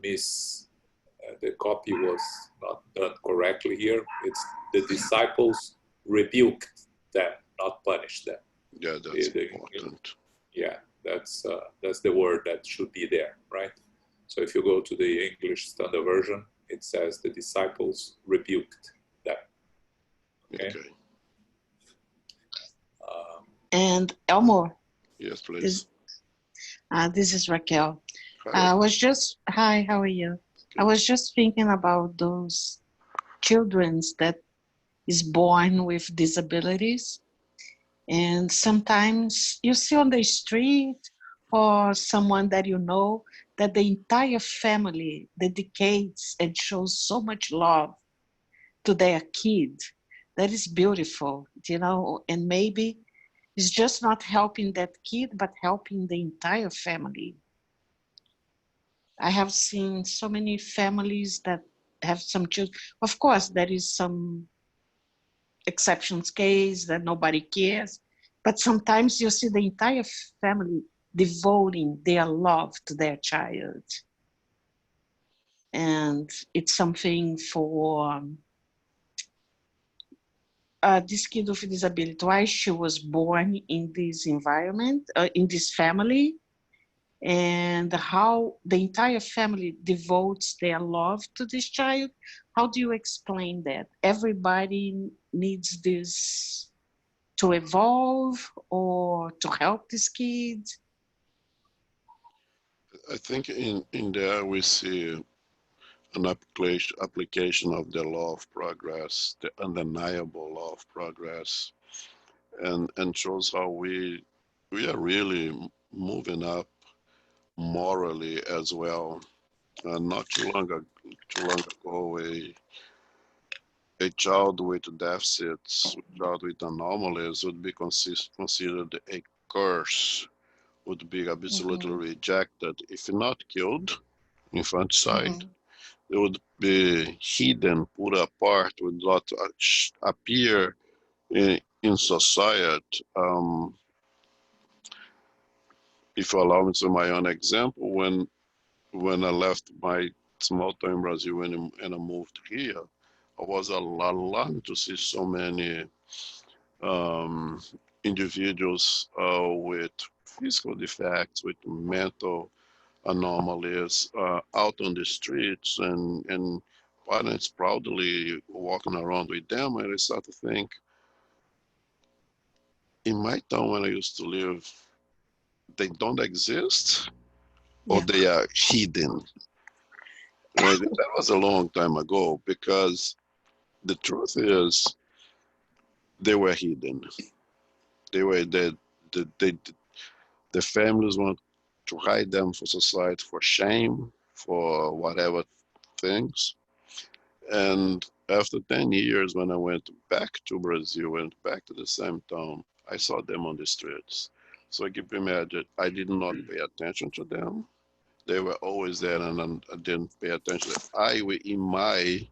the copy was not done correctly here. It's the disciples rebuked them, not punished them. Yeah, that's important. Yeah, that's the word that should be there, right? So if you go to the English Standard Version, it says the disciples rebuked them. Okay. And Elmo. Yes, please. This is Raquel. Hi. Hi, how are you? I was just thinking about those children that is born with disabilities. And sometimes you see on the street or someone that you know that the entire family dedicates and shows so much love to their kid. That is beautiful, you know, and maybe it's just not helping that kid, but helping the entire family. I have seen so many families that have some children. Of course, there is some exceptions case that nobody cares, but sometimes you see the entire family devoting their love to their child. And it's something for this kid with disability, why she was born in this environment, in this family, and how the entire family devotes their love to this child. How do you explain that? Everybody needs this to evolve or to help this kid? I think in there we see an application of the law of progress, the undeniable law of progress, and shows how we are really moving up morally as well. Not too long ago, a child with deficits, a child with anomalies would be considered a curse, would be absolutely rejected. If not killed, infanticide, they would be hidden, put apart, would not appear in society. If you allow me to my own example, when I left my small town in Brazil and I moved here, I was alarmed to see so many individuals with physical defects, with mental anomalies out on the streets, and parents proudly walking around with them. And I start to think, in my town when I used to live, they don't exist or they are hidden. Right? That was a long time ago, because the truth is they were hidden. They were dead. The families want to hide them for society, for shame, for whatever things. And after 10 years, when I went back to Brazil, went back to the same town, I saw them on the streets. So I can imagine, I did not pay attention to them. They were always there, and I didn't pay attention. I, in my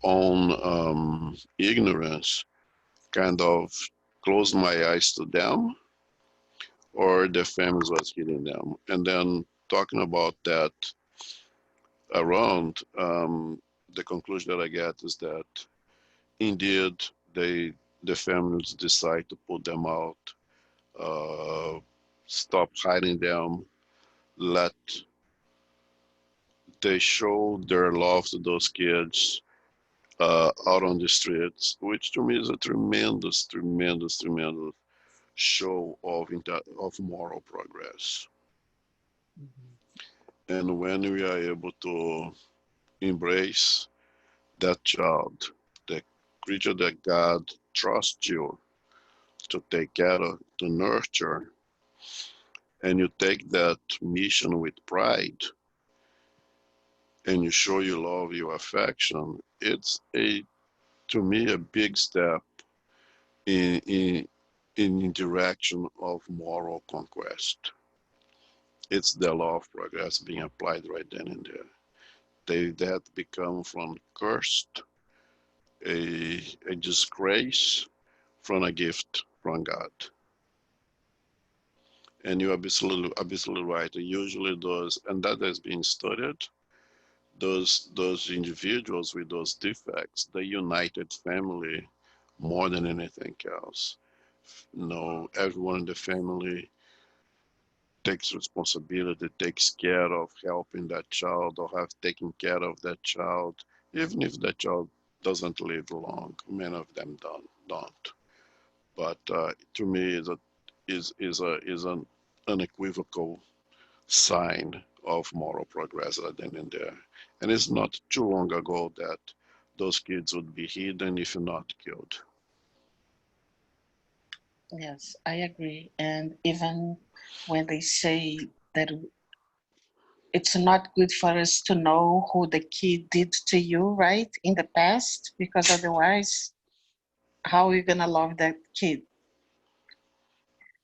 own ignorance, kind of closed my eyes to them, or their families was hitting them. And then talking about that around, the conclusion that I get is that indeed the families decide to put them out, stop hiding them, let they show their love to those kids out on the streets, which to me is a tremendous show of moral progress. And when we are able to embrace that child, the creature that God trusts you to take care of, to nurture, and you take that mission with pride, and you show your love, your affection, it's to me, a big step in direction of moral conquest. It's the law of progress being applied right then and there. That become from cursed a disgrace from a gift from God. And you're absolutely right. Usually those, and that has been studied, those individuals with those defects, the united family more than anything else. Everyone in the family takes responsibility, takes care of helping that child or have taken care of that child, even if that child doesn't live long. Many of them don't. But to me, is an unequivocal sign of moral progress right then and there. And it's not too long ago that those kids would be hidden if not killed. Yes, I agree. And even when they say that it's not good for us to know who the kid did to you, right, in the past, because otherwise, how are you going to love that kid,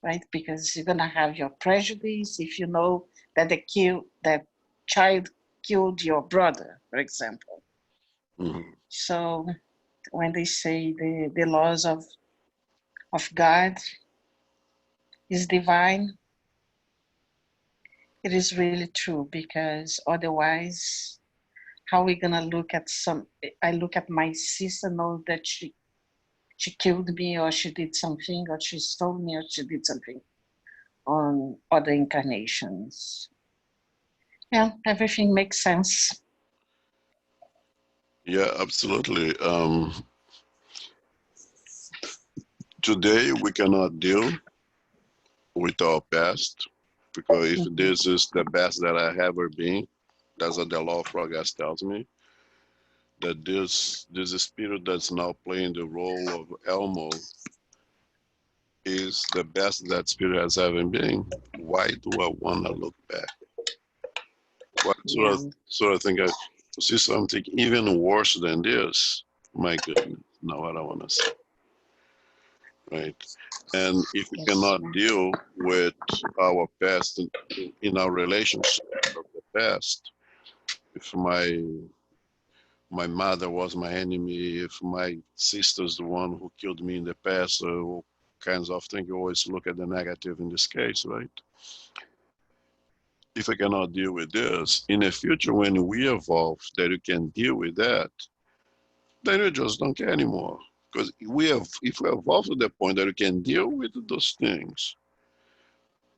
right? Because you're going to have your prejudice if you know that that child killed your brother, for example. Mm-hmm. So when they say the laws of God is divine, it is really true, because otherwise, how are we gonna look at I look at my sister, know that she killed me, or she did something, or she stole me, or she did something on other incarnations. Yeah, everything makes sense. Yeah, absolutely. Today we cannot deal with our past because if Mhm. this is the best that I have ever been, that's what the law of progress tells me. That this spirit that's now playing the role of Elmo is the best that spirit has ever been. Why do I want to look back? What Yeah, sort of think I see something even worse than this? My goodness, no, I don't want to see. Right? And if we yes, cannot deal with our past in our relationship of the past, if my mother was my enemy, if my sister's the one who killed me in the past, all kinds of things, you always look at the negative in this case, right? If I cannot deal with this, in the future when we evolve, that you can deal with that, then you just don't care anymore. Because if we evolve to the point that you can deal with those things,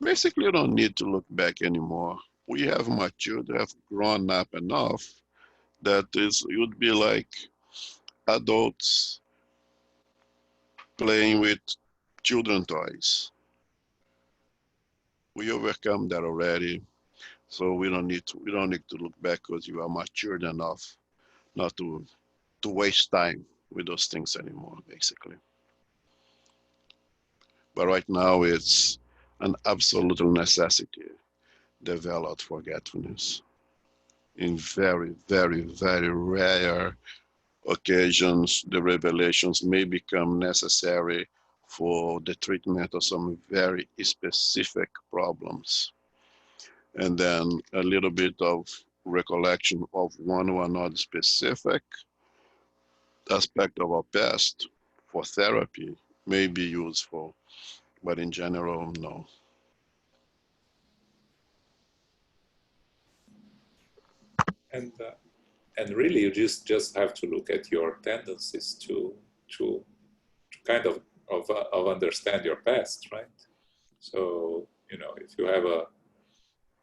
basically, you don't need to look back anymore. We have matured, have grown up enough that it would be like adults playing with children toys. We overcome that already, so we don't need to look back because you are matured enough not to waste time with those things anymore, basically. But right now, it's an absolute necessity develop forgetfulness in very, very, very rare occasions, the revelations may become necessary for the treatment of some very specific problems. And then a little bit of recollection of one or another specific aspect of our past for therapy may be useful, but in general, no. And really, you just have to look at your tendencies to kind of understand your past, right? So if you have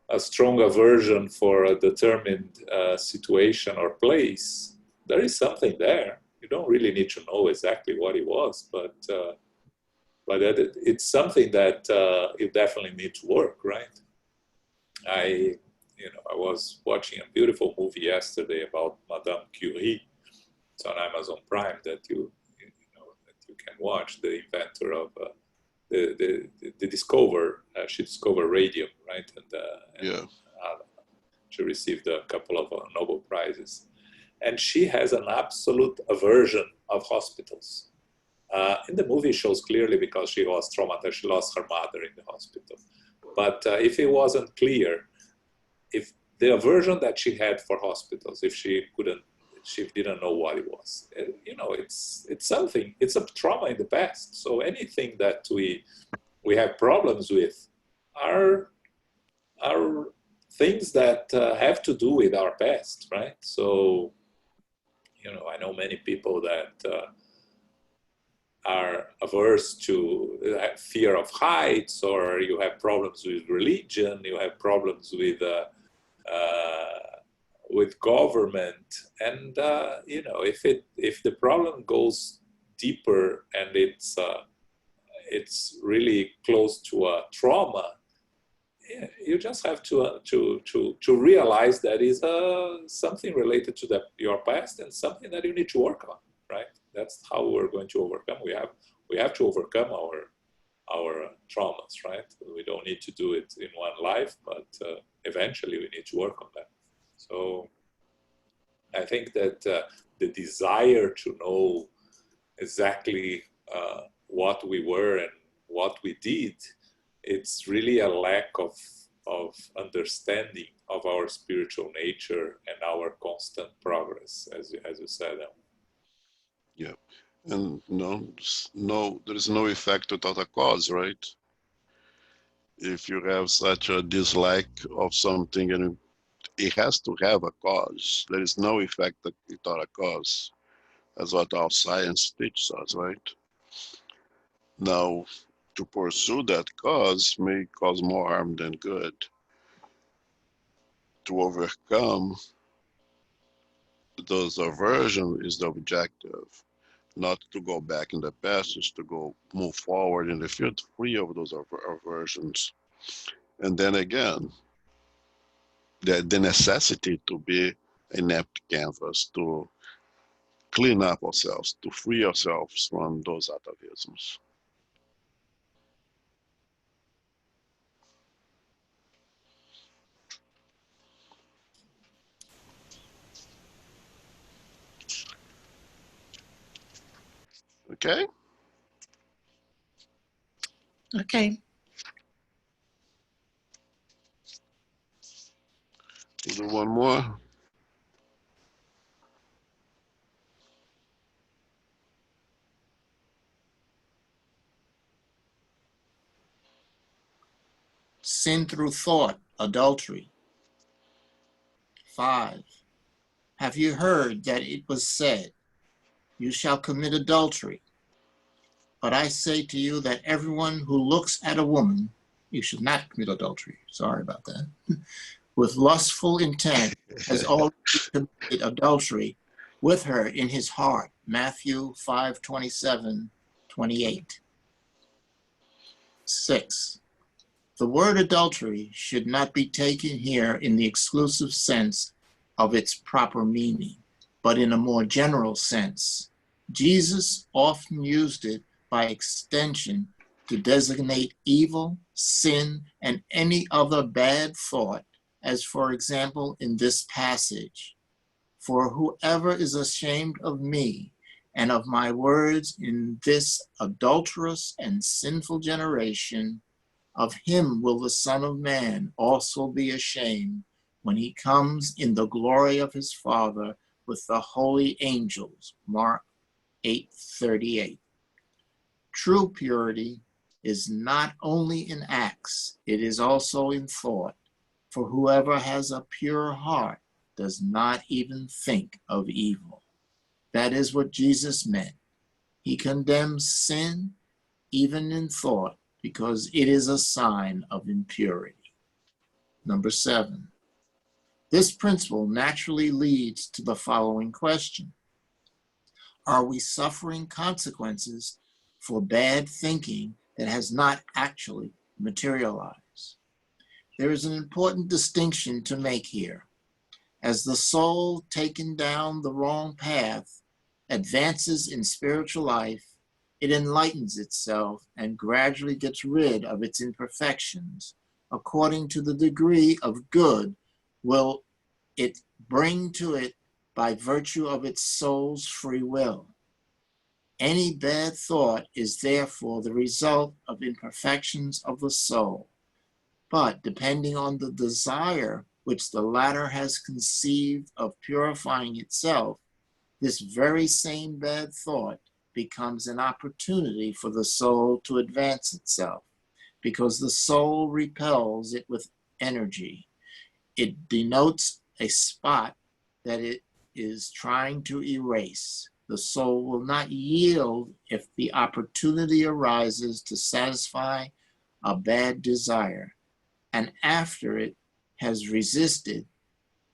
a strong aversion for a determined situation or place, there is something there. You don't really need to know exactly what it was, but it's something that you definitely need to work, right? I was watching a beautiful movie yesterday about Madame Curie. It's on Amazon Prime that you can watch. The inventor of the discover. She discovered radium, right? And Yeah. she received a couple of Nobel Prizes. And she has an absolute aversion of hospitals. In the movie, it shows clearly because she was traumatized. She lost her mother in the hospital. But if it wasn't clear, if the aversion that she had for hospitals, if she didn't know what it was, it's something. It's a trauma in the past. So anything that we have problems with are things that have to do with our past, right? So, I know many people that are averse to fear of heights, or you have problems with religion, you have problems with government, and if the problem goes deeper and it's really close to a trauma, you just have to realize that is something related to your past and something that you need to work on, right? That's how we're going to overcome. We have to overcome our traumas, right? We don't need to do it in one life, but eventually we need to work on that. So I think that the desire to know exactly what we were and what we did, it's really a lack of understanding of our spiritual nature and our constant progress, as you said. Yeah. And there is no effect without a cause, right? If you have such a dislike of something and it has to have a cause, there is no effect without a cause. That's what our science teaches us, right? Now, to pursue that cause may cause more harm than good. To overcome those aversion is the objective. Not to go back in the past, is to move forward in the field, free of those aversions. And then again, the necessity to be an empty canvas, to clean up ourselves, to free ourselves from those atavisms. Okay? Okay. We'll do one more. Sin through thought, adultery. 5. Have you heard that it was said, you shall commit adultery? But I say to you that everyone who looks at a woman, you should not commit adultery, sorry about that, with lustful intent has already committed adultery with her in his heart. Matthew 5:27-28. 6. The word adultery should not be taken here in the exclusive sense of its proper meaning, but in a more general sense. Jesus often used it by extension to designate evil, sin, and any other bad thought, as for example in this passage. For whoever is ashamed of me and of my words in this adulterous and sinful generation, of him will the Son of Man also be ashamed when he comes in the glory of his Father with the holy angels. Mark 8:38. True purity is not only in acts, it is also in thought. For whoever has a pure heart does not even think of evil. That is what Jesus meant. He condemns sin even in thought because it is a sign of impurity. Number 7. This principle naturally leads to the following question. Are we suffering consequences for bad thinking that has not actually materialized? There is an important distinction to make here. As the soul taken down the wrong path advances in spiritual life, it enlightens itself and gradually gets rid of its imperfections according to the degree of good will it bring to it by virtue of its soul's free will. Any bad thought is therefore the result of imperfections of the soul, but depending on the desire which the latter has conceived of purifying itself, this very same bad thought becomes an opportunity for the soul to advance itself, because the soul repels it with energy. It denotes a spot that it is trying to erase. The soul will not yield if the opportunity arises to satisfy a bad desire, and after it has resisted,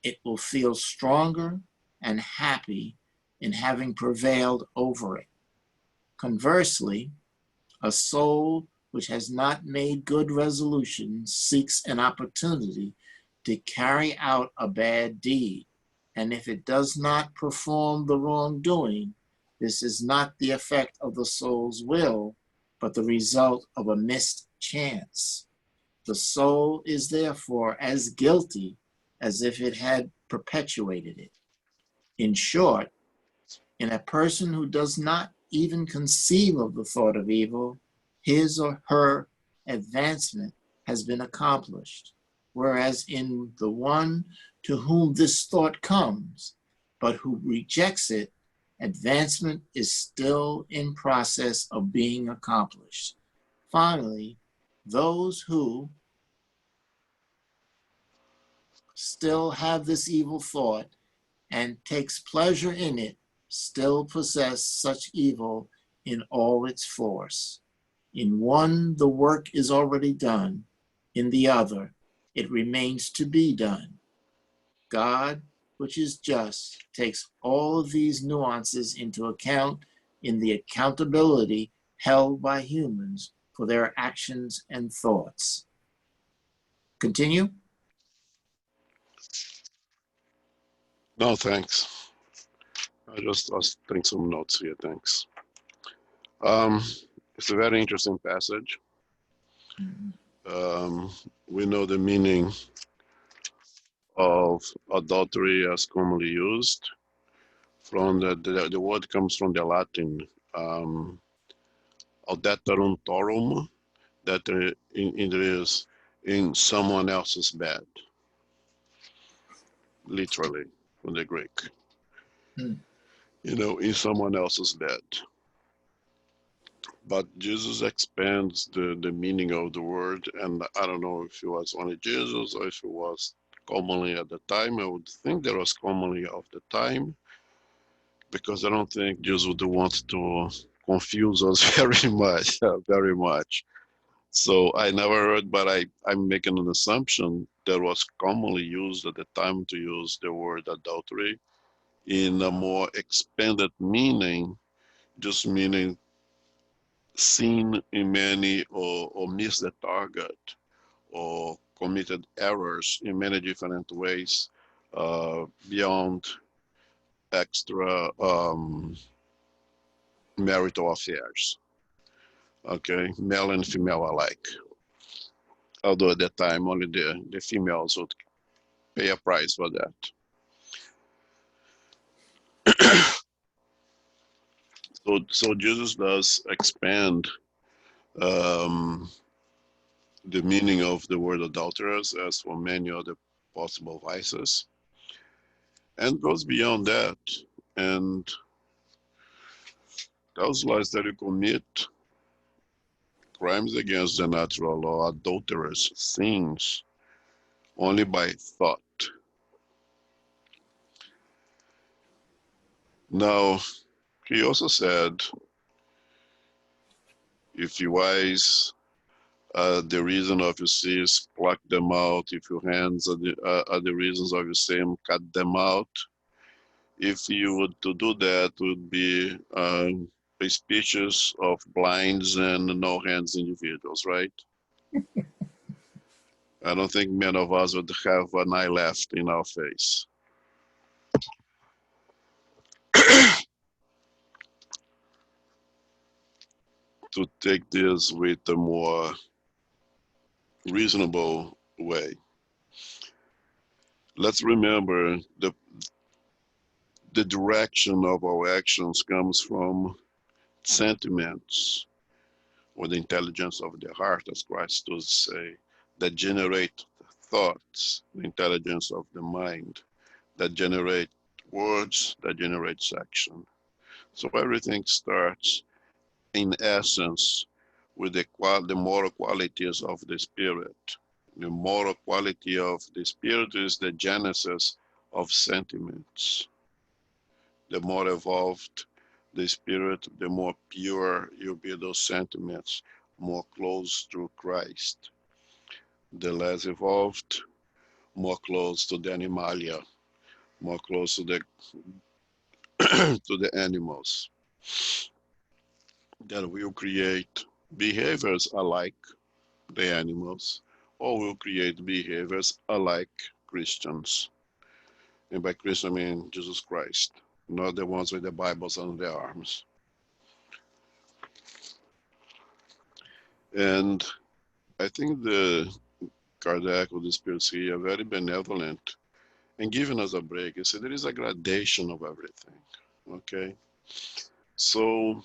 it will feel stronger and happy in having prevailed over it. Conversely, a soul which has not made good resolutions seeks an opportunity to carry out a bad deed, and if it does not perform the wrongdoing, this is not the effect of the soul's will, but the result of a missed chance. The soul is therefore as guilty as if it had perpetuated it. In short, in a person who does not even conceive of the thought of evil, his or her advancement has been accomplished, whereas in the one to whom this thought comes, but who rejects it, advancement is still in process of being accomplished. Finally, those who still have this evil thought and takes pleasure in it still possess such evil in all its force. In one, the work is already done. In the other, it remains to be done. God, which is just, takes all of these nuances into account in the accountability held by humans for their actions and thoughts. Continue? No, thanks. I was taking some notes here. Thanks. It's a very interesting passage. We know the meaning of adultery as commonly used. From the word comes from the Latin "adulterum torum," that it is in someone else's bed, literally from the Greek. In someone else's bed. But Jesus expands the meaning of the word, and I don't know if it was only Jesus or if it was commonly at the time. I would think that was commonly of the time, because I don't think Jesus would want to confuse us very much, very much. So I never heard, but I'm making an assumption that was commonly used at the time to use the word adultery in a more expanded meaning, just meaning seen in many or missed the target or committed errors in many different ways beyond extra marital affairs. Okay, male and female alike. Although at that time only the females would pay a price for that. So Jesus does expand the meaning of the word adulterers as for many other possible vices, and goes beyond that. And those lies that you commit, crimes against the natural law, adulterous sins, only by thought. Now, he also said, if your eyes the reason of your sins, pluck them out. If your hands are the reasons of your sin, cut them out. If you were to do that, would be a species of blinds and no hands individuals, right? I don't think many of us would have an eye left in our face. to take this with a more reasonable way. Let's remember the direction of our actions comes from sentiments or the intelligence of the heart, as Christ does say, that generate thoughts, the intelligence of the mind, that generate words, that generates action. So everything starts, in essence, with the moral qualities of the spirit. The moral quality of the spirit is the genesis of sentiments. The more evolved the spirit, the more pure you'll be those sentiments, more close to Christ. The less evolved, more close to the animalia, more close to the to the animals. That will create behaviors alike the animals, or will create behaviors alike Christians. And by Christian I mean Jesus Christ, not the ones with the Bibles on their arms. And I think the Kardec or the spirits here are very benevolent and giving us a break. You see, there is a gradation of everything. Okay, so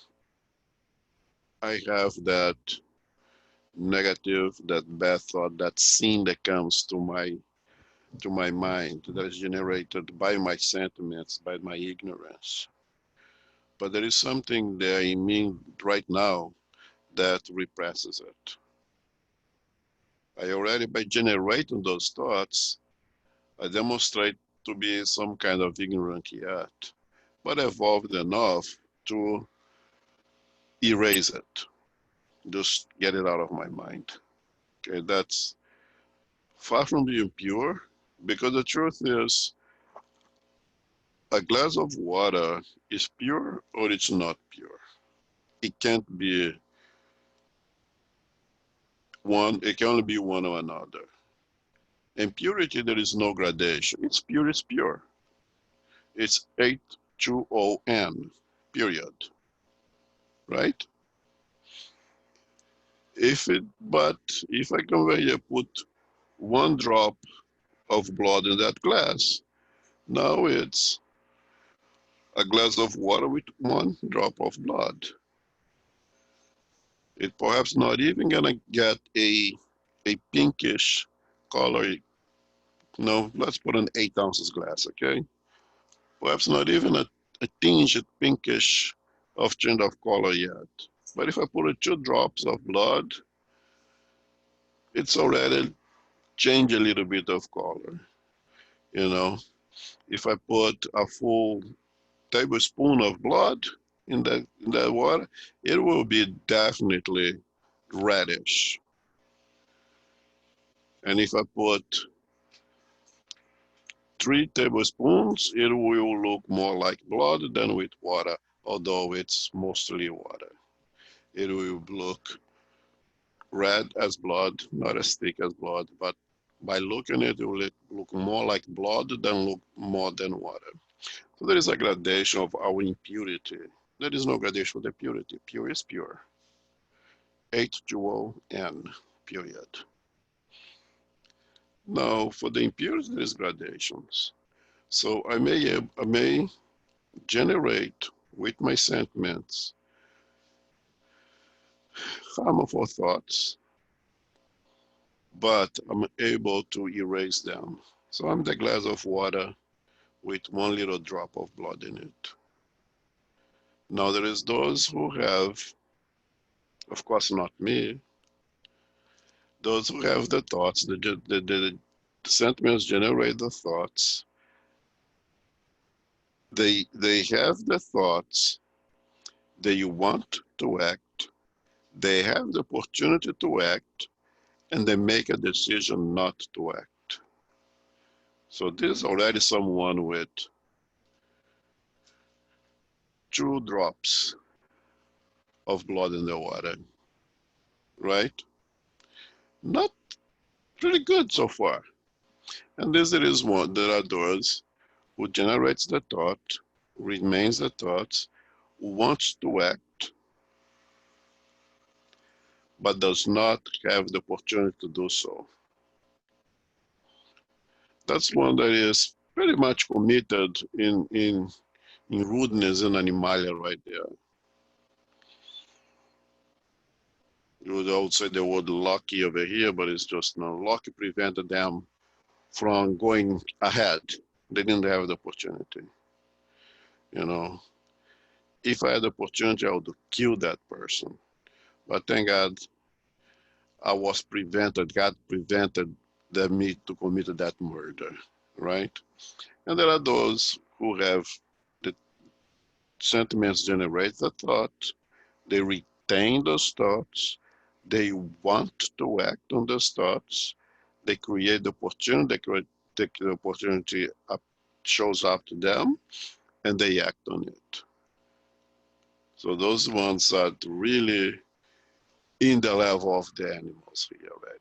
I have that negative, that bad thought, that sin that comes to my mind, that is generated by my sentiments, by my ignorance. But there is something there in me right now that represses it. I already, by generating those thoughts, I demonstrate to be some kind of ignorant yet, but evolved enough to erase it, just get it out of my mind. Okay, that's far from being pure, because the truth is, a glass of water is pure or it's not pure. It can't be one, it can only be one or another. In purity, there is no gradation. It's pure, it's pure. It's H2ON, period, right? But if I convey, put one drop of blood in that glass, now it's a glass of water with one drop of blood. It perhaps not even gonna get a pinkish color. No, let's put an 8 ounces glass, okay? Perhaps not even a tinged pinkish of change of color yet. But if I put 2 drops of blood, it's already changed a little bit of color. You know, if I put a full tablespoon of blood in that water, it will be definitely reddish. And if I put 3 tablespoons, it will look more like blood than with water, although it's mostly water. It will look red as blood, not as thick as blood, but by looking at it, it will look more like blood than look more than water. So there is a gradation of our impurity. There is no gradation for the purity. Pure is pure. H2ON, period. Now, for the impurity, there is gradations. So I may generate with my sentiments harmful thoughts, but I'm able to erase them. So I'm the glass of water with one little drop of blood in it. Now there is those who have, of course not me, those who have the thoughts, the sentiments generate the thoughts. They have the thoughts, they want to act, they have the opportunity to act, and they make a decision not to act. So this is already someone with 2 drops of blood in the water, right? Not really good so far. And there is one, there are those who generates the thought, remains the thoughts, wants to act, but does not have the opportunity to do so. That's one that is pretty much committed in rudeness and animalia right there. You would also say the word lucky over here, but it's just no. Lucky prevented them from going ahead. They didn't have the opportunity. You know, if I had the opportunity, I would kill that person. But thank God, I was prevented. God prevented me to commit that murder, right? And there are those who have the sentiments generate the thought. They retain those thoughts. They want to act on those thoughts. They create the opportunity. The opportunity shows up to them, and they act on it. So those ones are really in the level of the animals here already.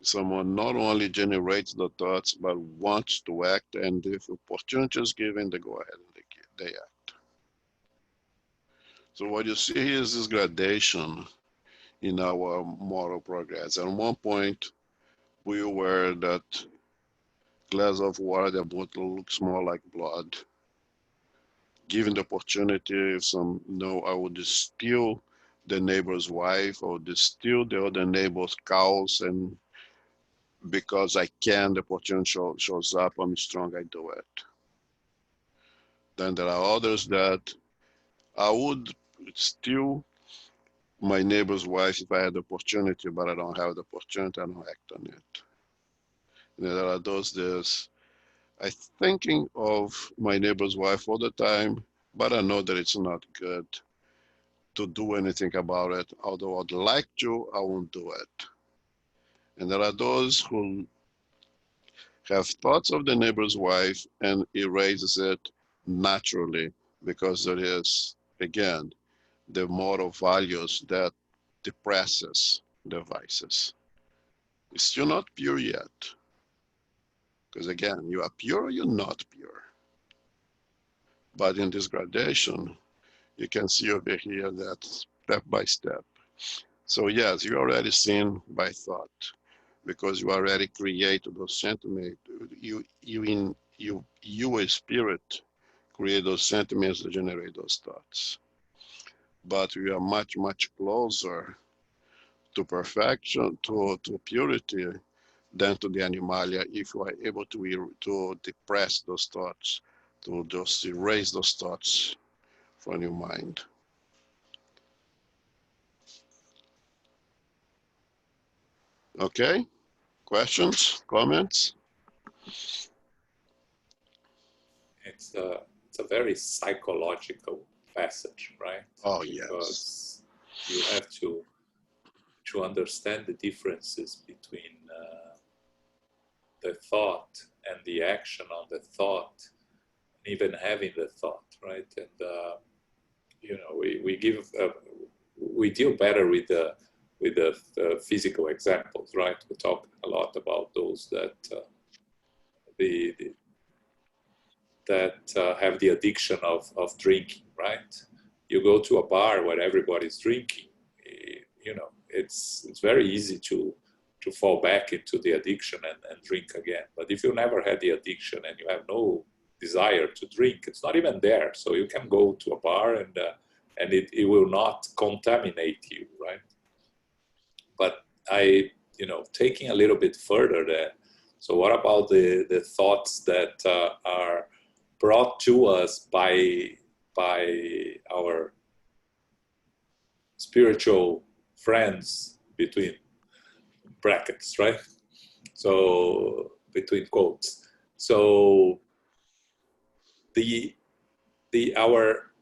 Someone not only generates the thoughts, but wants to act, and if opportunity is given, they go ahead and they act. So what you see here is this gradation in our moral progress. At one point, we were that glass of water, the bottle looks more like blood. Given the opportunity, if I would steal the neighbor's wife, or steal the other neighbor's cows, and because I can, the opportunity shows up, I'm strong, I do it. Then there are others that I would steal my neighbor's wife if I had the opportunity, but I don't have the opportunity, I don't act on it. And there are those I'm thinking of my neighbor's wife all the time, but I know that it's not good to do anything about it. Although I'd like to, I won't do it. And there are those who have thoughts of the neighbor's wife and erases it naturally because there is, again, the moral values that depresses the vices. It's still not pure yet. Because again, you are pure or you're not pure. But in this gradation, you can see over here that step by step. So yes, you already seen by thought, because you already created those sentiments. You a spirit create those sentiments that generate those thoughts. But we are much, much closer to perfection, to purity, than to the animalia if you are able to depress those thoughts, to just erase those thoughts from your mind. Okay? Questions? Comments? It's a very psychological passage, right? Oh, yes. Because you have to understand the differences between the thought and the action on the thought, and even having the thought, right? And we deal better with the physical examples, right? We talk a lot about those that have the addiction of drinking, right? You go to a bar where everybody's drinking, it's very easy to fall back into the addiction and drink again. But if you never had the addiction and you have no desire to drink, it's not even there. So you can go to a bar and it will not contaminate you, right? But taking a little bit further there, so what about the thoughts that are brought to us by our spiritual friends, between brackets, right? So between quotes. So our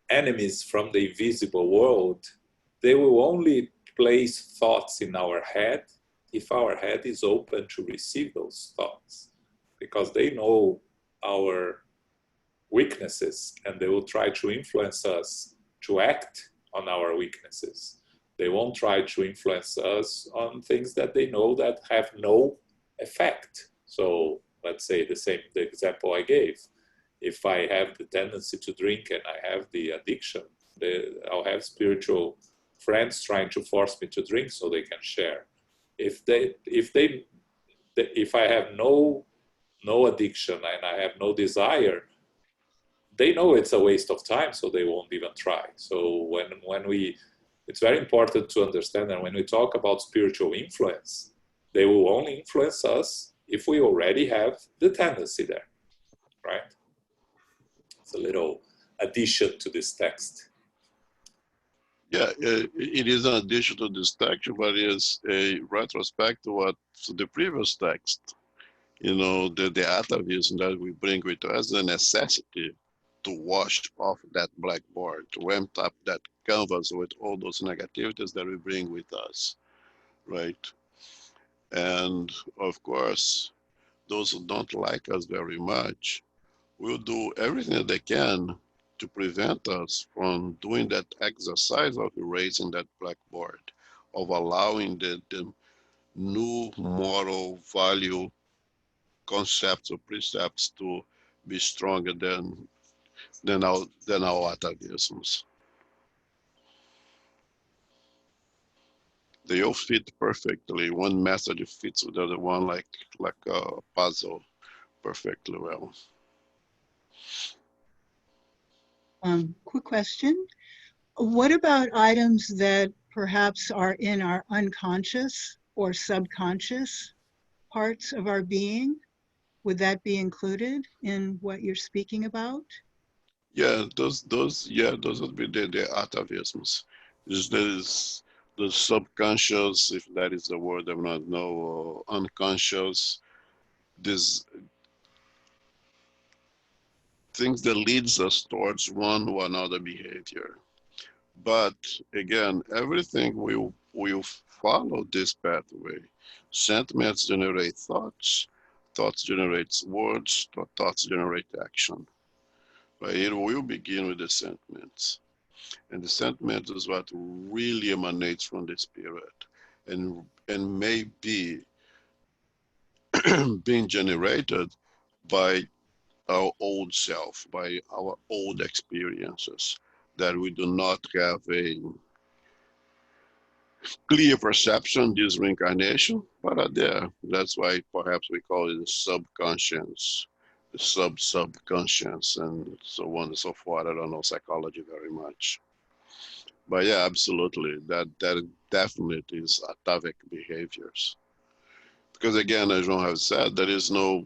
enemies from the invisible world, they will only place thoughts in our head if our head is open to receive those thoughts, because they know our weaknesses and they will try to influence us to act on our weaknesses. They won't try to influence us on things that they know that have no effect. So let's say the example I gave. If I have the tendency to drink and I have the addiction, I'll have spiritual friends trying to force me to drink so they can share. If I have no addiction and I have no desire, they know it's a waste of time, so they won't even try. So it's very important to understand that when we talk about spiritual influence, they will only influence us if we already have the tendency there, right? It's a little addition to this text. Yeah, it is an addition to this text, but it's a retrospect to the previous text. You know, the atavism that we bring with us, the necessity to wash off that blackboard, to empty up that canvas with all those negativities that we bring with us, right? And of course, those who don't like us very much will do everything that they can to prevent us from doing that exercise of erasing that blackboard, of allowing the new moral value concepts or precepts to be stronger than our atavisms. They all fit perfectly. One message fits with the other one like a puzzle perfectly well. Quick question. What about items that perhaps are in our unconscious or subconscious parts of our being? Would that be included in what you're speaking about? Yeah, those would be the atavisms. There is the subconscious, if that is the word I do not know, or unconscious. These things that leads us towards one or another behavior. But again, everything will follow this pathway. Sentiments generate thoughts, thoughts generate words, thoughts generate action. But it will begin with the sentiments. And the sentiment is what really emanates from the spirit and may be being generated by our old self, by our old experiences that we do not have a clear perception this reincarnation, but are there. That's why perhaps we call it the subconscious, the subconscious, and so on and so forth. I don't know psychology very much. But yeah, absolutely. That definitely is atavic behaviors. Because again, as Jean has said, there is no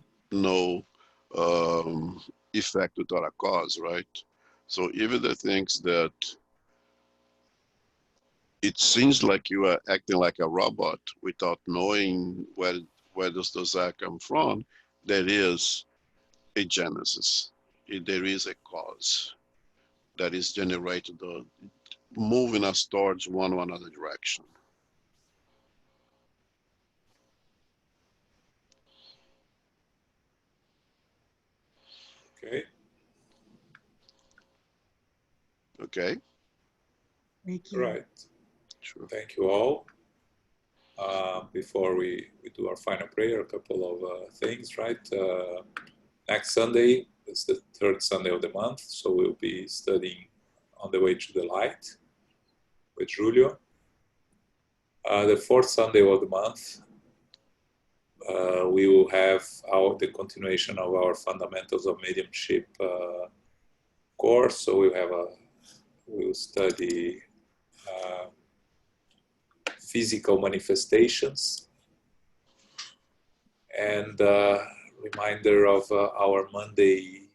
effect without a cause, right? So even the things that it seems like you are acting like a robot without knowing where does the desire come from, there is a genesis. There is a cause that is generated, moving us towards one or another direction. Okay. Okay. Thank you. Right. Sure. Thank you all. Before we do our final prayer, a couple of things, right? Next Sunday is the third Sunday of the month, so we'll be studying On the Way to the Light with Julio. The fourth Sunday of the month, we will have the continuation of our Fundamentals of Mediumship course. So we'll study physical manifestations, and reminder of our Monday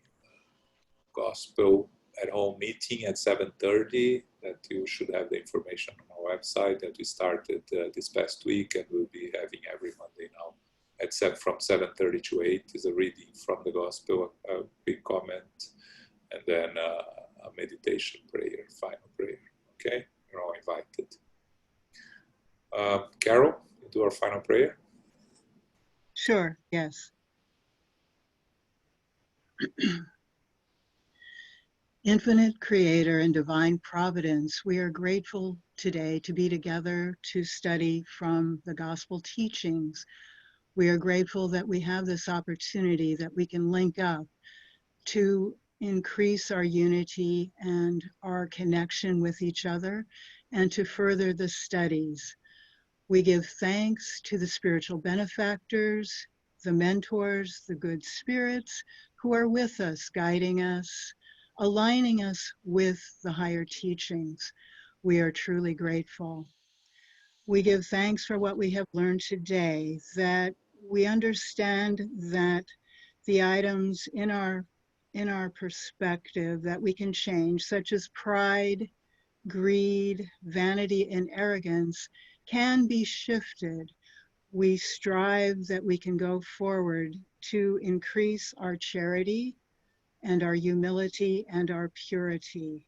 Gospel at Home meeting at 7:30, that you should have the information on our website that we started this past week, and we'll be having every Monday now, except from 7:30 to 8 is a reading from the Gospel, a big comment, and then a meditation prayer, final prayer. Okay, you're all invited. Carol, you do our final prayer? Sure, yes. Infinite Creator and Divine Providence, we are grateful today to be together to study from the Gospel teachings. We are grateful that we have this opportunity, that we can link up to increase our unity and our connection with each other and to further the studies. We give thanks to the spiritual benefactors, the mentors, the good spirits who are with us, guiding us, aligning us with the higher teachings. We are truly grateful. We give thanks for what we have learned today, that we understand that the items in our perspective that we can change, such as pride, greed, vanity, and arrogance, can be shifted. We strive that we can go forward to increase our charity and our humility and our purity.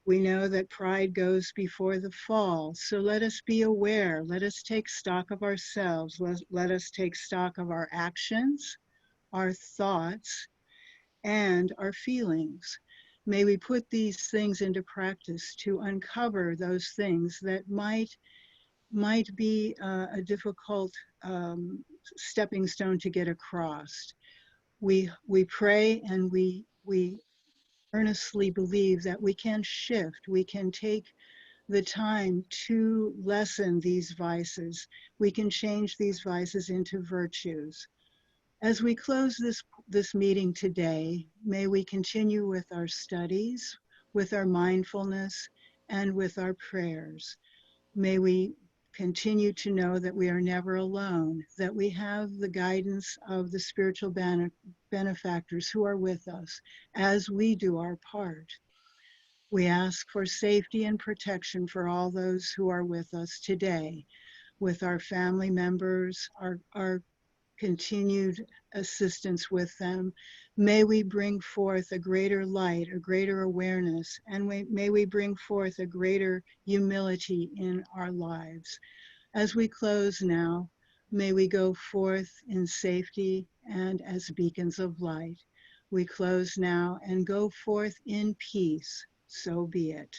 We know that pride goes before the fall, so let us be aware. Let us take stock of ourselves. Let us take stock of our actions, our thoughts, and our feelings. May we put these things into practice to uncover those things that might be a difficult stepping stone to get across. We pray and we earnestly believe that we can shift, we can take the time to lessen these vices. We can change these vices into virtues. As we close this meeting today, may we continue with our studies, with our mindfulness, and with our prayers. May we continue to know that we are never alone, that we have the guidance of the spiritual benefactors who are with us as we do our part. We ask for safety and protection for all those who are with us today, with our family members, our continued assistance with them. May we bring forth a greater light, a greater awareness, and may we bring forth a greater humility in our lives. As we close now, may we go forth in safety and as beacons of light. We close now and go forth in peace. So be it.